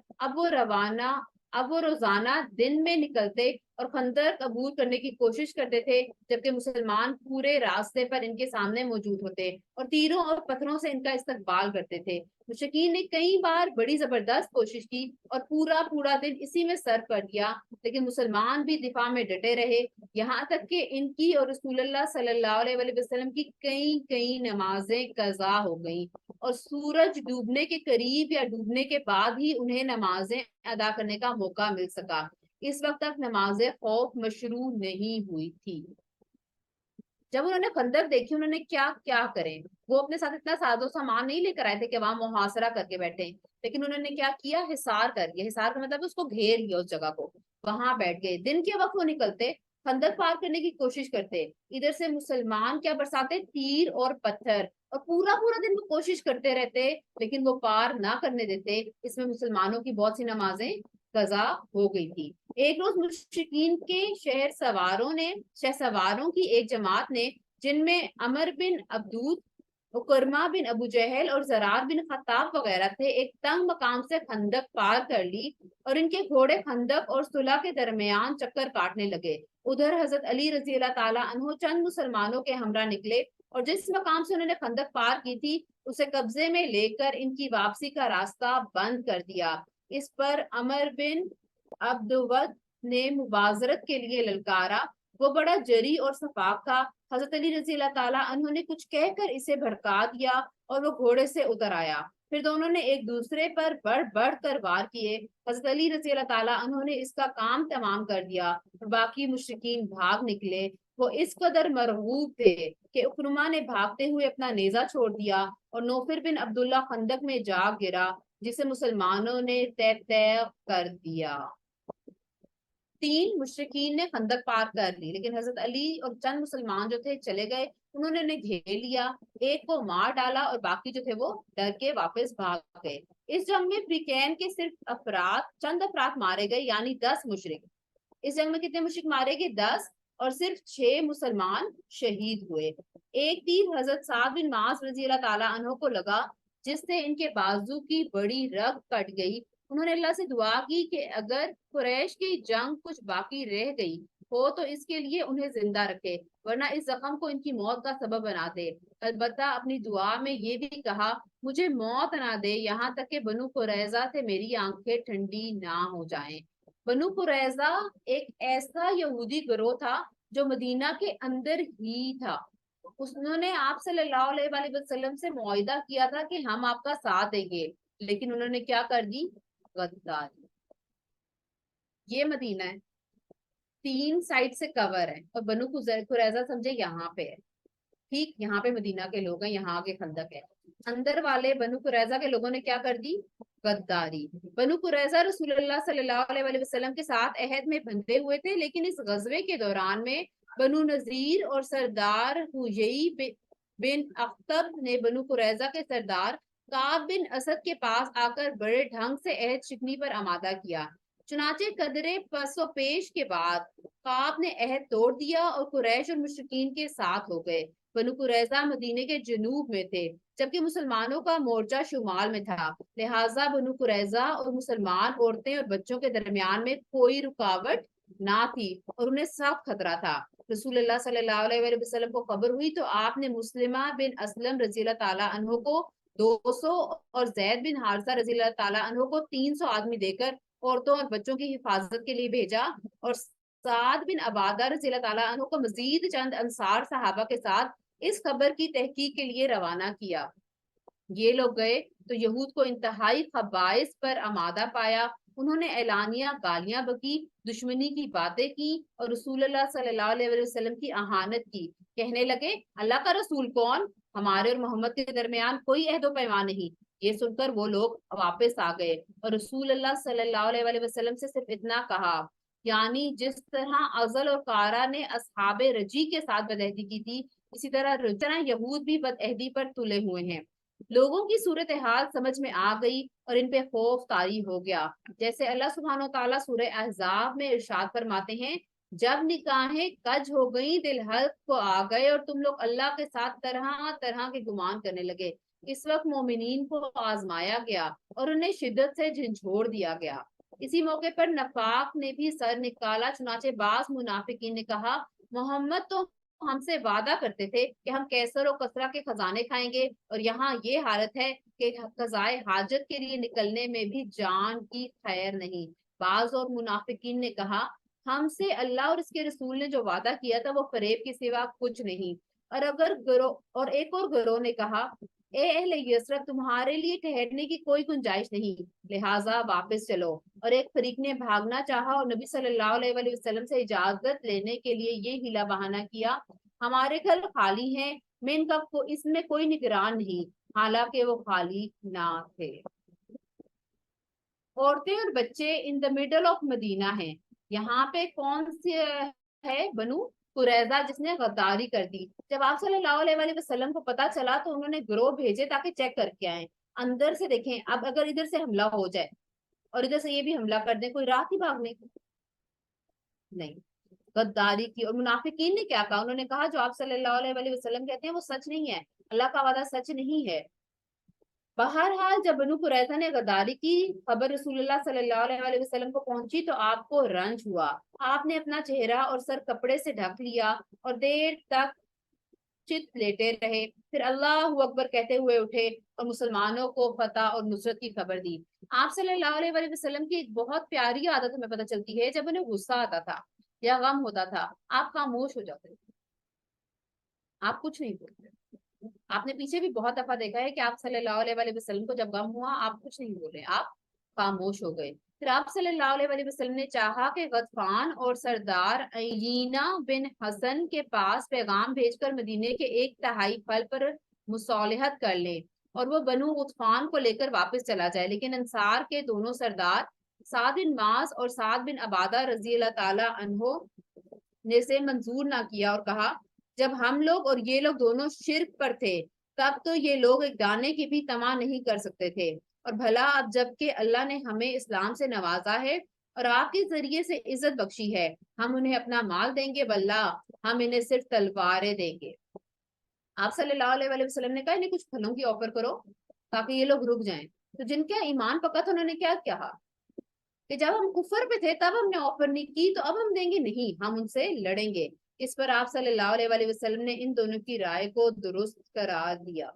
اب وہ روزانہ دن میں نکلتے اور خندق عبور کرنے کی کوشش کرتے تھے, جبکہ مسلمان پورے راستے پر ان کے سامنے موجود ہوتے اور تیروں اور پتھروں سے ان کا استقبال کرتے تھے. مشرکین نے کئی بار بڑی زبردست کوشش کی اور پورا دن اسی میں صرف کر دیا, لیکن مسلمان بھی دفاع میں ڈٹے رہے, یہاں تک کہ ان کی اور رسول اللہ صلی اللہ علیہ وسلم کی کئی نمازیں قضا ہو گئیں, اور سورج ڈوبنے کے قریب یا ڈوبنے کے بعد ہی انہیں نمازیں ادا کرنے کا موقع مل سکا. اس وقت تک نماز خوف مشروع نہیں ہوئی تھی۔ جب انہوں نے خندق دیکھی انہوں نے کیا کیا کریں، وہ اپنے ساتھ اتنا ساز و سامان نہیں لے کر آئے تھے کہ وہاں محاصرہ کر کے بیٹھے، لیکن انہوں نے کیا کیا، حصار کر لیا۔ حصار کا مطلب اس کو گھیر لیا، اس جگہ کو، وہاں بیٹھ گئے۔ دن کے وقت وہ نکلتے، خندق پار کرنے کی کوشش کرتے، ادھر سے مسلمان کیا برساتے، تیر اور پتھر، اور پورا پورا دن وہ کوشش کرتے رہتے لیکن وہ پار نہ کرنے دیتے۔ اس میں مسلمانوں کی بہت سی نمازیں قضا ہو گئی تھی۔ ایک روز مشرکین کے شہر سواروں کی ایک جماعت نے، جن میں عمر بن عبدود، اکرما بن ابو جہل اور زرار بن خطاب وغیرہ تھے، ایک تنگ مقام سے خندق پار کر لی اور ان کے گھوڑے خندق اور صلح کے درمیان چکر کاٹنے لگے۔ ادھر حضرت علی رضی اللہ تعالیٰ عنہ چند مسلمانوں کے ہمراہ نکلے اور جس مقام سے انہوں نے خندق پار کی تھی اسے قبضے میں لے کر ان کی واپسی کا راستہ بند کر دیا۔ اس پر عمر بن عبدود نے مبازرت کے لیے للکارا، وہ بڑا جری اور شفاق تھا۔ حضرت علی رضی اللہ تعالیٰ عنہ نے کچھ کہہ کر اسے بھڑکا دیا اور وہ گھوڑے سے اتر آیا۔ پھر دونوں نے ایک دوسرے پر بڑھ بڑھ کر وار کیے۔ حضرت علی رضی اللہ تعالیٰ عنہ نے اس کا کام تمام کر دیا اور باقی مشرکین بھاگ نکلے۔ وہ اس قدر مرعوب تھے کہ اکرما نے بھاگتے ہوئے اپنا نیزہ چھوڑ دیا اور نوفر بن عبداللہ خندق میں جا گرا جسے مسلمانوں نے طے کر دیا۔ تین مشرکین نے خندق پار کر لی لیکن حضرت علی اور چند مسلمان جو تھے چلے گئے، انہوں نے انہیں گھیر لیا، ایک کو مار ڈالا اور باقی جو تھے وہ ڈر کے واپس بھاگ گئے۔ اس جنگ میں فریقین کے صرف چند افراد مارے گئے، یعنی 10 مشرک۔ اس جنگ میں کتنے مشرک مارے گئے؟ 10، اور صرف 6 مسلمان شہید ہوئے۔ ایک تیر حضرت سعد بن معاذ رضی اللہ تعالیٰ عنہ کو لگا جس سے ان کے بازو کی بڑی رگ کٹ گئی۔ انہوں نے اللہ سے دعا کی کہ اگر قریش کی جنگ کچھ باقی رہ گئی ہو تو اس کے لیے انہیں زندہ رکھے، ورنہ اس زخم کو ان کی موت کا سبب بنا دے۔ البتہ اپنی دعا میں یہ بھی کہا مجھے موت نہ دے یہاں تک کہ بنو قریظہ سے میری آنکھیں ٹھنڈی نہ ہو جائیں۔ بنو قریظہ ایک ایسا یہودی گروہ تھا جو مدینہ کے اندر ہی تھا۔ انہوں نے آپ صلی اللہ علیہ وآلہ وسلم سے معاہدہ کیا تھا کہ ہم آپ کا ساتھ دیں گے، لیکن انہوں نے کیا کر دی؟ غداری۔ یہ مدینہ ہے، 3 سائڈ سے کور ہے اور بنو قریظہ سمجھے یہاں پہ ہے، ٹھیک یہاں پہ مدینہ کے لوگ ہیں، یہاں آگے خندق ہے۔ اندر والے بنو قریظہ کے لوگوں نے کیا کر دی؟ غداری۔ بنو قریظہ رسول اللہ صلی اللہ علیہ وآلہ وسلم کے ساتھ عہد میں بندھے ہوئے تھے، لیکن اس غزوے کے دوران میں بنو نذیر اور سردار ہویئی بن اخطب نے بنو قریظہ کے سردار کعب بن اسد کے پاس آ کر بڑے ڈھنگ سے عہد شکنی پر آمادہ کیا۔ چنانچہ قدرے پس و پیش کے بعد کعب نے عہد توڑ دیا اور قریش اور مشرکین کے ساتھ ہو گئے۔ بنو قریظہ مدینے کے جنوب میں تھے جبکہ مسلمانوں کا مورچہ شمال میں تھا، لہٰذا بنو قریظہ اور مسلمان عورتیں اور بچوں کے درمیان میں کوئی رکاوٹ نہ تھی اور انہیں سخت خطرہ تھا۔ رسول اللہ صلی اللہ علیہ وآلہ وسلم کو خبر ہوئی تو آپ نے مسلمہ بن اسلم رضی اللہ تعالیٰ عنہ کو 200 اور زید بن حارثہ رضی اللہ تعالیٰ عنہ کو 300 آدمی دے کر عورتوں اور بچوں کی حفاظت کے لیے بھیجا اور سعد بن عبادہ رضی اللہ تعالیٰ عنہ کو مزید چند انصار صحابہ کے ساتھ اس خبر کی تحقیق کے لیے روانہ کیا۔ یہ لوگ گئے تو یہود کو انتہائی خبائث پر آمادہ پایا۔ انہوں نے اعلانیہ گالیاں بکی، دشمنی کی باتیں کی اور رسول اللہ صلی اللہ علیہ وسلم کی اہانت کی۔ کہنے لگے اللہ کا رسول کون؟ ہمارے اور محمد کے درمیان کوئی عہد و پیمان نہیں۔ یہ سن کر وہ لوگ واپس آ گئے اور رسول اللہ صلی اللہ علیہ وسلم سے صرف اتنا کہا، یعنی جس طرح ازل اور قارہ نے اصحاب رجی کے ساتھ بدعہدی کی تھی، اسی طرح یہود بھی بدعہدی پر تلے ہوئے ہیں۔ لوگوں کی صورتحال سمجھ میں آ گئی اور ان پہ خوف طاری ہو گیا، جیسے اللہ سبحانہ وتعالیٰ سورہ احزاب میں ارشاد فرماتے ہیں، جب نکاحیں کج ہو گئیں دل حلق کو آ گئے اور تم لوگ اللہ کے ساتھ طرح طرح کے گمان کرنے لگے۔ اس وقت مومنین کو آزمایا گیا اور انہیں شدت سے جھنجھوڑ دیا گیا۔ اسی موقع پر نفاق نے بھی سر نکالا، چنانچہ بعض منافقین نے کہا محمد تو ہم سے وعدہ کرتے تھے کہ ہم کیسر و کسرا کے خزانے کھائیں گے اور یہاں یہ حالت ہے کہ قضائے حاجت کے لیے نکلنے میں بھی جان کی خیر نہیں۔ بعض اور منافقین نے کہا ہم سے اللہ اور اس کے رسول نے جو وعدہ کیا تھا وہ فریب کے سوا کچھ نہیں۔ اور ایک اور گروہ نے کہا اے اہل یسرب تمہارے لیے ٹھہرنے کی کوئی گنجائش نہیں، لہٰذا واپس چلو۔ اور ایک فریق نے بھاگنا چاہا اور نبی صلی اللہ علیہ وآلہ وسلم سے اجازت لینے کے لیے یہ ہیلا بہانہ کیا، ہمارے گھر خالی ہیں، اس میں کوئی نگران نہیں، حالانکہ وہ خالی نہ تھے۔ عورتیں اور بچے ان دا مڈل آف مدینہ ہیں۔ یہاں پہ کون سے ہے؟ بنو قریظہ، جس نے غداری کر دی۔ جب آپ صلی اللہ علیہ وآلہ وسلم کو پتا چلا تو انہوں نے گروہ بھیجے تاکہ چیک کر کے آئیں، اندر سے دیکھیں۔ اب اگر ادھر سے حملہ ہو جائے اور ادھر سے یہ بھی حملہ کر دیں، کوئی راہ تھی بھاگنے کی؟ نہیں، غداری کی۔ اور منافقین نے کیا کہا؟ انہوں نے کہا جو آپ صلی اللہ علیہ وآلہ وسلم کہتے ہیں وہ سچ نہیں ہے، اللہ کا وعدہ سچ نہیں ہے۔ بہرحال جب بنو قریظہ نے غداری کی خبر رسول اللہ صلی اللہ علیہ وآلہ وسلم کو پہنچی تو آپ کو رنج ہوا، آپ نے اپنا چہرہ اور سر کپڑے سے ڈھک لیا اور دیر تک چت لیٹے رہے، پھر اللہ اکبر کہتے ہوئے اٹھے اور مسلمانوں کو فتح اور نصرت کی خبر دی۔ آپ صلی اللہ علیہ وآلہ وسلم کی ایک بہت پیاری عادت ہمیں پتہ چلتی ہے، جب انہیں غصہ آتا تھا یا غم ہوتا تھا آپ خاموش ہو جاتے، آپ کچھ نہیں بولتے۔ آپ نے پیچھے بھی بہت دفعہ دیکھا ہے کہ آپ صلی اللہ علیہ وآلہ وسلم کو جب غم ہوا آپ کچھ نہیں بولے، آپ خاموش ہو گئے۔ پھر آپ صلی اللہ علیہ وآلہ وسلم نے چاہا کہ غطفان اور سردار عیینہ بن حسن کے پاس پیغام بھیج کر مدینے کے 1/3 پھل پر مصالحت کر لیں اور وہ بنو غطفان کو لے کر واپس چلا جائے، لیکن انصار کے دونوں سردار سعد بن معاذ اور سعد بن عبادہ رضی اللہ تعالی عنہ نے سے منظور نہ کیا اور کہا جب ہم لوگ اور یہ لوگ دونوں شرک پر تھے تب تو یہ لوگ ایک دانے کی بھی طمع نہیں کر سکتے تھے، اور بھلا اب جب کہ اللہ نے ہمیں اسلام سے نوازا ہے اور آپ کے ذریعے سے عزت بخشی ہے، ہم انہیں اپنا مال دیں گے، واللہ ہم انہیں صرف تلواریں دیں گے۔ آپ صلی اللہ علیہ وآلہ وسلم نے کہا انہیں کچھ پھلوں کی آفر کرو تاکہ یہ لوگ رک جائیں۔ تو جن کا ایمان پکا تھا انہوں نے کیا کہا کہ جب ہم کفر پہ تھے تب ہم نے آفر نہیں کی تو اب ہم دیں گے نہیں، ہم ان سے لڑیں گے۔ اس پر آپ صلی اللہ علیہ وآلہ وسلم نے ان دونوں کی رائے کو درست قرار دیا۔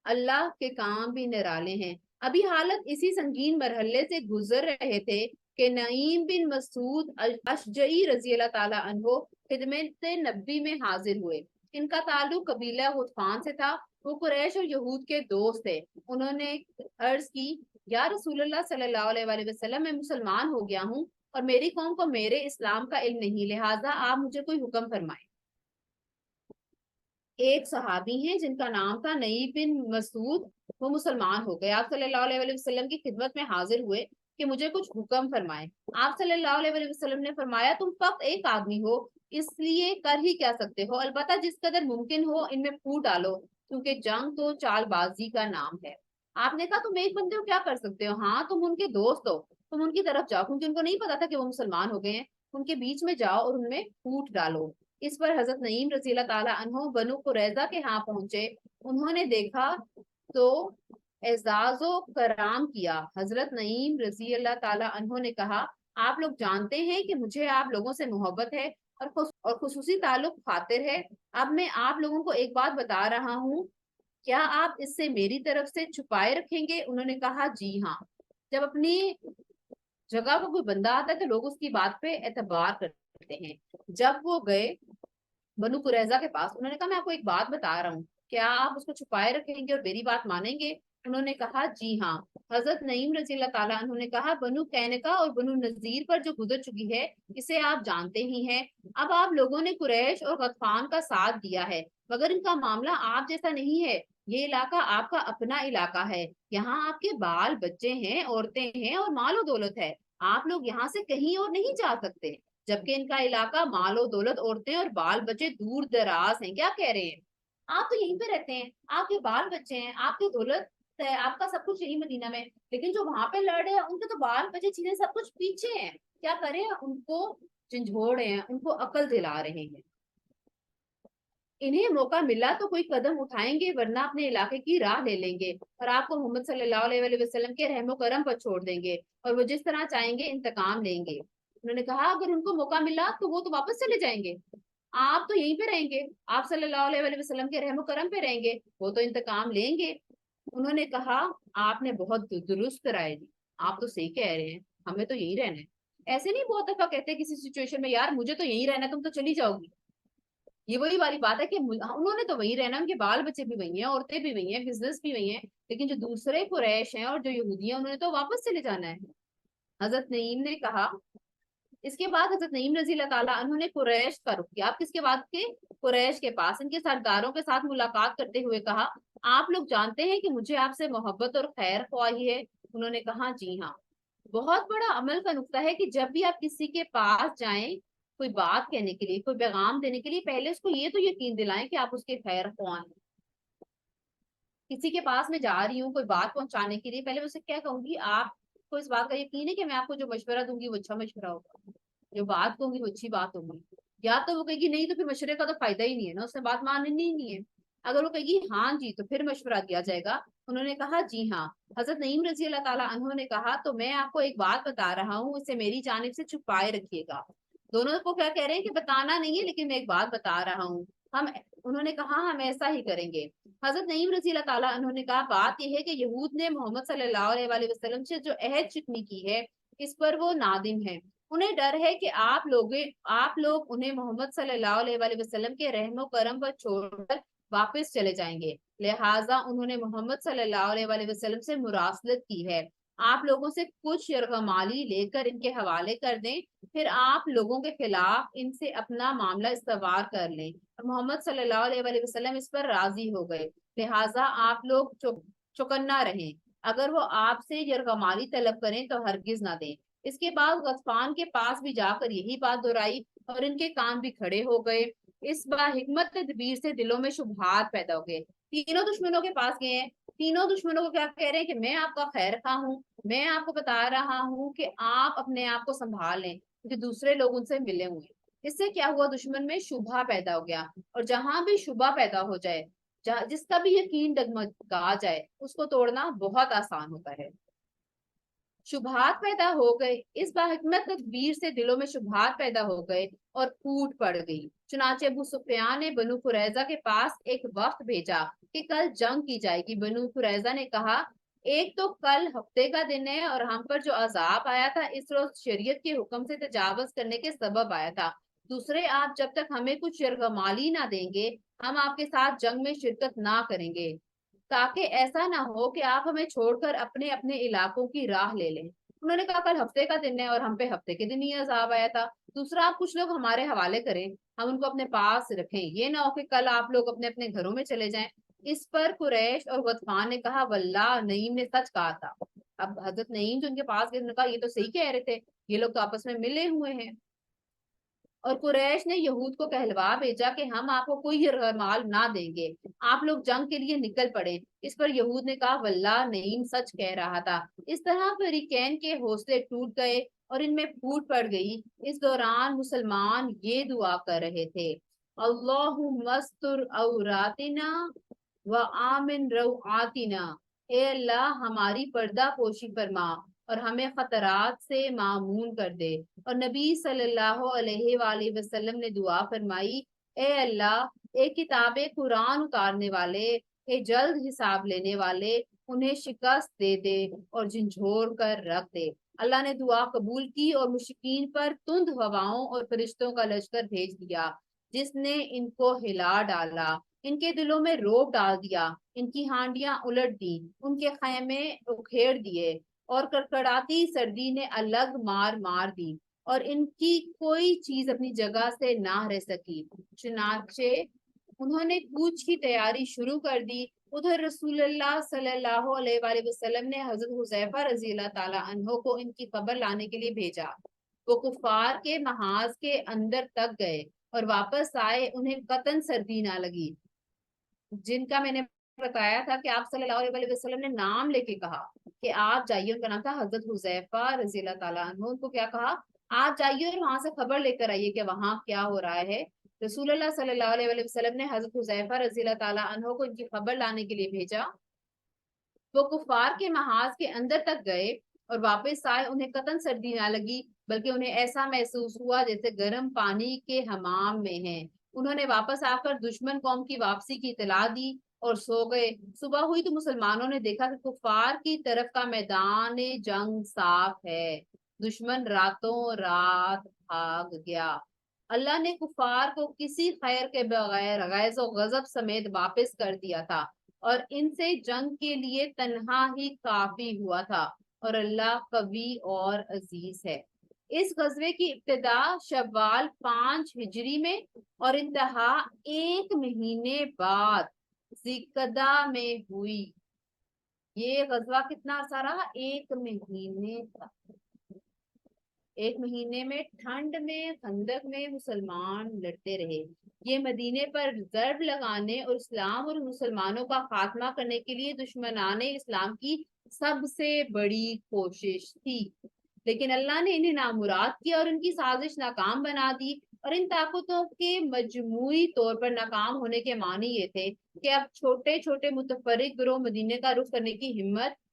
اللہ کے کام بھی نرالے ہیں۔ ابھی حالت اسی سنگین مرحلے سے گزر رہے تھے کہ نعیم بن مسعود الاشجعی رضی اللہ تعالی عنہ خدمت نبی میں حاضر ہوئے۔ ان کا تعلق قبیلہ غطفان سے تھا، وہ قریش اور یہود کے دوست تھے۔ انہوں نے عرض کی یا رسول اللہ صلی اللہ علیہ وآلہ وسلم میں مسلمان ہو گیا ہوں اور میری قوم کو میرے اسلام کا علم نہیں، لہٰذا آپ مجھے کوئی حکم فرمائیں۔ ایک صحابی ہیں جن کا نام تھا نعیم بن مسعود، وہ مسلمان ہو گئے، آپ صلی اللہ علیہ وآلہ وسلم کی خدمت میں حاضر ہوئے کہ مجھے کچھ حکم فرمائیں۔ آپ صلی اللہ علیہ وآلہ وسلم نے فرمایا تم فقط ایک آدمی ہو، اس لیے کر ہی کیا سکتے ہو، البتہ جس قدر ممکن ہو ان میں پھوٹ ڈالو، کیونکہ جنگ تو چال بازی کا نام ہے۔ آپ نے کہا تم ایک بندے کو کیا کر سکتے ہو؟ ہاں تم ان کے دوست ہو، تم ان کی طرف جاؤ، کیونکہ ان کو نہیں پتا تھا کہ وہ مسلمان ہو گئے ہیں، ان کے بیچ میں جاؤ اور ان میں پھوٹ ڈالو۔ اس پر حضرت نعیم رضی اللہ تعالی عنہ بنو قریظہ کے ہاں پہنچے، انہوں نے دیکھا تو اعزاز و کرام کیا۔ حضرت نعیم رضی اللہ تعالی عنہ نے کہا آپ لوگ جانتے ہیں کہ مجھے آپ لوگوں سے محبت ہے اور خصوصی تعلق خاطر ہے، اب میں آپ لوگوں کو ایک بات بتا رہا ہوں، کیا آپ اس سے میری طرف سے چھپائے رکھیں گے؟ انہوں نے کہا جی ہاں۔ جب اپنی جگہ کو کوئی بندہ آتا ہے تو لوگ اس کی بات پہ اعتبار کرتے ہیں۔ جب وہ گئے بنو قریظہ کے پاس، انہوں نے کہا میں آپ کو ایک بات بتا رہا ہوں، کیا آپ اس کو چھپائے رکھیں گے اور میری بات مانیں گے؟ انہوں نے کہا جی ہاں۔ حضرت نعیم رضی اللہ تعالیٰ عنہ نے کہا بنو قینقاع اور بنو نذیر پر جو گزر چکی ہے اسے آپ جانتے ہی ہیں، اب آپ لوگوں نے قریش اور غطفان کا ساتھ دیا ہے، مگر ان کا معاملہ آپ جیسا نہیں ہے، یہ علاقہ آپ کا اپنا علاقہ ہے، یہاں آپ کے بال بچے ہیں، عورتیں ہیں اور مال و دولت ہے، آپ لوگ یہاں سے کہیں اور نہیں جا سکتے، جبکہ ان کا علاقہ مال و دولت، عورتیں اور بال بچے دور دراز ہیں۔ کیا کہہ رہے ہیں؟ آپ تو یہیں پہ رہتے ہیں، آپ کے بال بچے ہیں، آپ کی دولت ہے، آپ کا سب کچھ یہی مدینہ میں، لیکن جو وہاں پہ لڑ رہے ہیں ان کے تو بال بچے چیزیں سب کچھ پیچھے ہیں، کیا کریں؟ ان کو جھنجھوڑ رہے ہیں، ان کو عقل دلا رہے ہیں، انہیں موقع ملا تو کوئی قدم اٹھائیں گے ورنہ اپنے علاقے کی راہ لے لیں گے اور آپ کو محمد صلی اللہ علیہ وآلہ وسلم کے رحم و کرم پر چھوڑ دیں گے اور وہ جس طرح چاہیں گے انتقام لیں گے۔ انہوں نے کہا اگر ان کو موقع ملا تو وہ تو واپس چلے جائیں گے، آپ تو یہیں پہ رہیں گے، آپ صلی اللہ علیہ وآلہ وسلم کے رحم و کرم پہ رہیں گے، وہ تو انتقام لیں گے۔ انہوں نے کہا آپ نے بہت درست رائے دی، آپ تو صحیح کہہ رہے ہیں، ہمیں تو یہی رہنا ہے۔ ایسے نہیں بہت دفعہ کہتے ہیں کسی سچویشن میں یار مجھے تو یہی رہنا ہے، تم تو چلی جاؤ گی، یہ وہی والی بات ہے کہ انہوں نے تو وہی رہنا، ان کے بال بچے بھی وہی ہیں، عورتیں بھی وہی ہیں، بزنس بھی وہی ہیں، لیکن جو دوسرے قریش ہیں اور جو یہودی ہیں انہوں نے تو واپس چلے جانا ہے. حضرت نعیم نے کہا، اس کے بعد حضرت نعیم رضی اللہ تعالیٰ عنہ نے قریش کا رخ کیا. آپ کس کے بعد کے؟ قریش کے پاس ان کے سرداروں کے ساتھ ملاقات کرتے ہوئے کہا، آپ لوگ جانتے ہیں کہ مجھے آپ سے محبت اور خیر خواہی ہے. انہوں نے کہا جی ہاں. بہت بڑا عمل کا نقطہ ہے کہ جب بھی آپ کسی کے پاس جائیں کوئی بات کہنے کے لیے، کوئی پیغام دینے کے لیے، پہلے اس کو یہ تو یقین دلائیں کہ آپ اس کے خیر خواہ ہیں. کسی کے پاس میں جا رہی ہوں کوئی بات پہنچانے کے لیے، پہلے میں اسے کیا کہوں گی، آپ کو اس بات کا یقین ہے کہ میں آپ کو جو مشورہ دوں گی وہ اچھا مشورہ ہوگا، جو بات کہوں گی وہ اچھی بات ہوگی. یا تو وہ کہے گی نہیں تو پھر مشورے کا تو فائدہ ہی نہیں ہے نا، اس نے بات ماننی ہی نہیں ہے. اگر وہ کہے گی ہاں جی تو پھر مشورہ دیا جائے گا. انہوں نے کہا جی ہاں. حضرت نعیم رضی اللہ تعالیٰ عنہ نے کہا تو میں آپ کو ایک بات بتا رہا ہوں، اسے میری جانب سے چھپائے رکھیے گا. دونوں کو کیا کہہ رہے ہیں کہ بتانا نہیں ہے، لیکن میں ایک بات بتا رہا ہوں. انہوں نے کہا ہم ایسا ہی کریں گے. حضرت نعیم رضی اللہ تعالیٰ عنہ نے کہا بات یہ ہے کہ یہود نے محمد صلی اللہ علیہ وآلہ وسلم سے جو عہد شکنی کی ہے اس پر وہ نادم ہے. انہیں ڈر ہے کہ آپ لوگ انہیں محمد صلی اللہ علیہ وآلہ وسلم کے رحم و کرم پر چھوڑ کر واپس چلے جائیں گے. لہٰذا انہوں نے محمد صلی اللہ علیہ وآلہ وسلم سے مراسلت کی ہے. آپ لوگوں سے کچھ یرغمالی لے کر ان کے حوالے کر دیں، پھر آپ لوگوں کے خلاف ان سے اپنا معاملہ استوار کر لیں. محمد صلی اللہ علیہ وآلہ وسلم اس پر راضی ہو گئے. لہٰذا آپ لوگ چوکنا رہیں. اگر وہ آپ سے یرغمالی طلب کریں تو ہرگز نہ دیں. اس کے بعد غطفان کے پاس بھی جا کر یہی بات دہرائی اور ان کے کان بھی کھڑے ہو گئے. اس با حکمت تدبیر سے دلوں میں شبہات پیدا ہو گئے. تینوں دشمنوں کے پاس گئے ہیں. تینوں دشمنوں کو کیا کہہ رہے ہیں کہ میں آپ کا خیر خواہ ہوں، میں آپ کو بتا رہا ہوں کہ آپ اپنے آپ کو سنبھال لیں کیونکہ دوسرے لوگ ان سے ملے ہوئے. اس سے کیا ہوا، دشمن میں شبہ پیدا ہو گیا. اور جہاں بھی شبہ پیدا ہو جائے، جس کا بھی یقین ڈگمگا جائے، اس کو توڑنا بہت آسان ہوتا ہے. شبہات پیدا ہو گئے. اس باحکمت تدبیر سے دلوں میں شبہات پیدا ہو گئے اور پھوٹ پڑ گئی. چنانچہ ابو سفیان نے بنو قریظہ کے پاس ایک وقت بھیجا کہ کل جنگ کی جائے گی. بنو قریظہ نے کہا ایک تو کل ہفتے کا دن ہے اور ہم پر جو عذاب آیا تھا اس روز شریعت کے حکم سے تجاوز کرنے کے سبب آیا تھا. دوسرے آپ جب تک ہمیں کچھ یرغمالی نہ دیں گے ہم آپ کے ساتھ جنگ میں شرکت نہ کریں گے، تاکہ ایسا نہ ہو کہ آپ ہمیں چھوڑ کر اپنے اپنے علاقوں کی راہ لے لیں. انہوں نے کہا کل ہفتے کا دن ہے اور ہم پہ ہفتے کے دن ہی عذاب آیا تھا. دوسرا آپ کچھ لوگ ہمارے حوالے کریں، ہم ان کو اپنے پاس رکھیں، یہ نہ ہو کہ کل آپ لوگ اپنے اپنے گھروں میں چلے جائیں. اس پر قریش اور غطفان نے کہا واللہ نعیم نے سچ کہا تھا. اب حضرت نعیم جو ان کے پاس گئے، انہوں نے کہا یہ تو صحیح کہہ رہے تھے، یہ لوگ تو آپس میں ملے ہوئے ہیں. اور قریش نے یہود کو کہلوا بھیجا کہ ہم آپ کو کوئی یرغمال نہ دیں گے، آپ لوگ جنگ کے لیے نکل پڑے. اس پر یہود نے کہا واللہ نعیم سچ کہہ رہا تھا. اس طرح فریقین کے حوصلے ٹوٹ گئے اور ان میں پھوٹ پڑ گئی. اس دوران مسلمان یہ دعا کر رہے تھے اللہم استر عوراتنا وآمن روعاتنا، اے اللہ ہماری پردہ پوشی فرما اور ہمیں خطرات سے معمون کر دے. اور نبی صلی اللہ علیہ وآلہ وسلم نے دعا فرمائی اے اللہ، اے کتاب قرآن اتارنے والے، اے جلد حساب لینے والے، انہیں شکست دے دے اور جھنجھوڑ کر رکھ دے. اللہ نے دعا قبول کی اور مشرکین پر تند ہواؤں اور فرشتوں کا لشکر بھیج دیا جس نے ان کو ہلا ڈالا، ان کے دلوں میں روب ڈال دیا، ان کی ہانڈیاں الٹ دی، ان کے خیمے اکھیڑ دیے اور کڑکڑاتی سردی نے الگ مار مار دی اور ان کی کوئی چیز اپنی جگہ سے نہ رہ سکی. چنانچہ انہوں نے کوچ کی تیاری شروع کر دی. ادھر رسول اللہ صلی اللہ علیہ وآلہ وسلم نے حضرت حذیفہ رضی اللہ تعالی عنہ کو ان کی خبر لانے کے لیے بھیجا. وہ کفار کے محاذ کے اندر تک گئے اور واپس آئے. انہیں قطن سردی نہ لگی. جن کا میں نے بتایا تھا کہ آپ صلی اللہ علیہ وآلہ وسلم نے نام لے کے کہا کہ آپ جائیے، ان کا نام تھا حضرت حذیفہ رضی اللہ تعالیٰ عنہ. ان کو کیا کہا آپ جائیے اور وہاں سے خبر لے کر آئیے کہ وہاں کیا ہو رہا ہے. رسول اللہ صلی اللہ علیہ وآلہ وسلم نے حضرت حذیفہ رضی اللہ تعالیٰ عنہ کو ان کی خبر لانے کے لیے بھیجا. وہ کفار کے محاذ کے اندر تک گئے اور واپس آئے. انہیں قطن سردی نہ لگی بلکہ انہیں ایسا محسوس ہوا جیسے گرم پانی کے حمام میں ہیں. انہوں نے واپس آ کر دشمن قوم کی واپسی کی اطلاع دی اور سو گئے. صبح ہوئی تو مسلمانوں نے دیکھا کہ کفار کی طرف کا میدان جنگ صاف ہے. دشمن راتوں رات بھاگ گیا. اللہ نے کفار کو کسی خیر کے بغیر غیظ و غضب سمیت واپس کر دیا تھا اور ان سے جنگ کے لیے تنہا ہی کافی ہوا تھا، اور اللہ قوی اور عزیز ہے۔ اس غزوے کی ابتدا شوال 5 ہجری میں اور انتہا 1 مہینے بعد ذیقعدہ میں ہوئی۔ یہ غزوہ کتنا عرصہ رہا؟ 1 مہینے تک۔ 1 مہینے میں ٹھنڈ میں خندق میں مسلمان لڑتے رہے۔ یہ مدینے پر ضرب لگانے اور اسلام اور مسلمانوں کا خاتمہ کرنے کے لیے دشمنان اسلام کی سب سے بڑی کوشش تھی، لیکن اللہ نے انہیں نامراد کیا اور ان کی سازش ناکام بنا دی۔ اور ان طاقتوں کے مجموعی طور پر ناکام ہونے کے معنی یہ تھے کہ اب چھوٹے چھوٹے متفرق گروہ مدینے کا رخ کرنے کی ہمت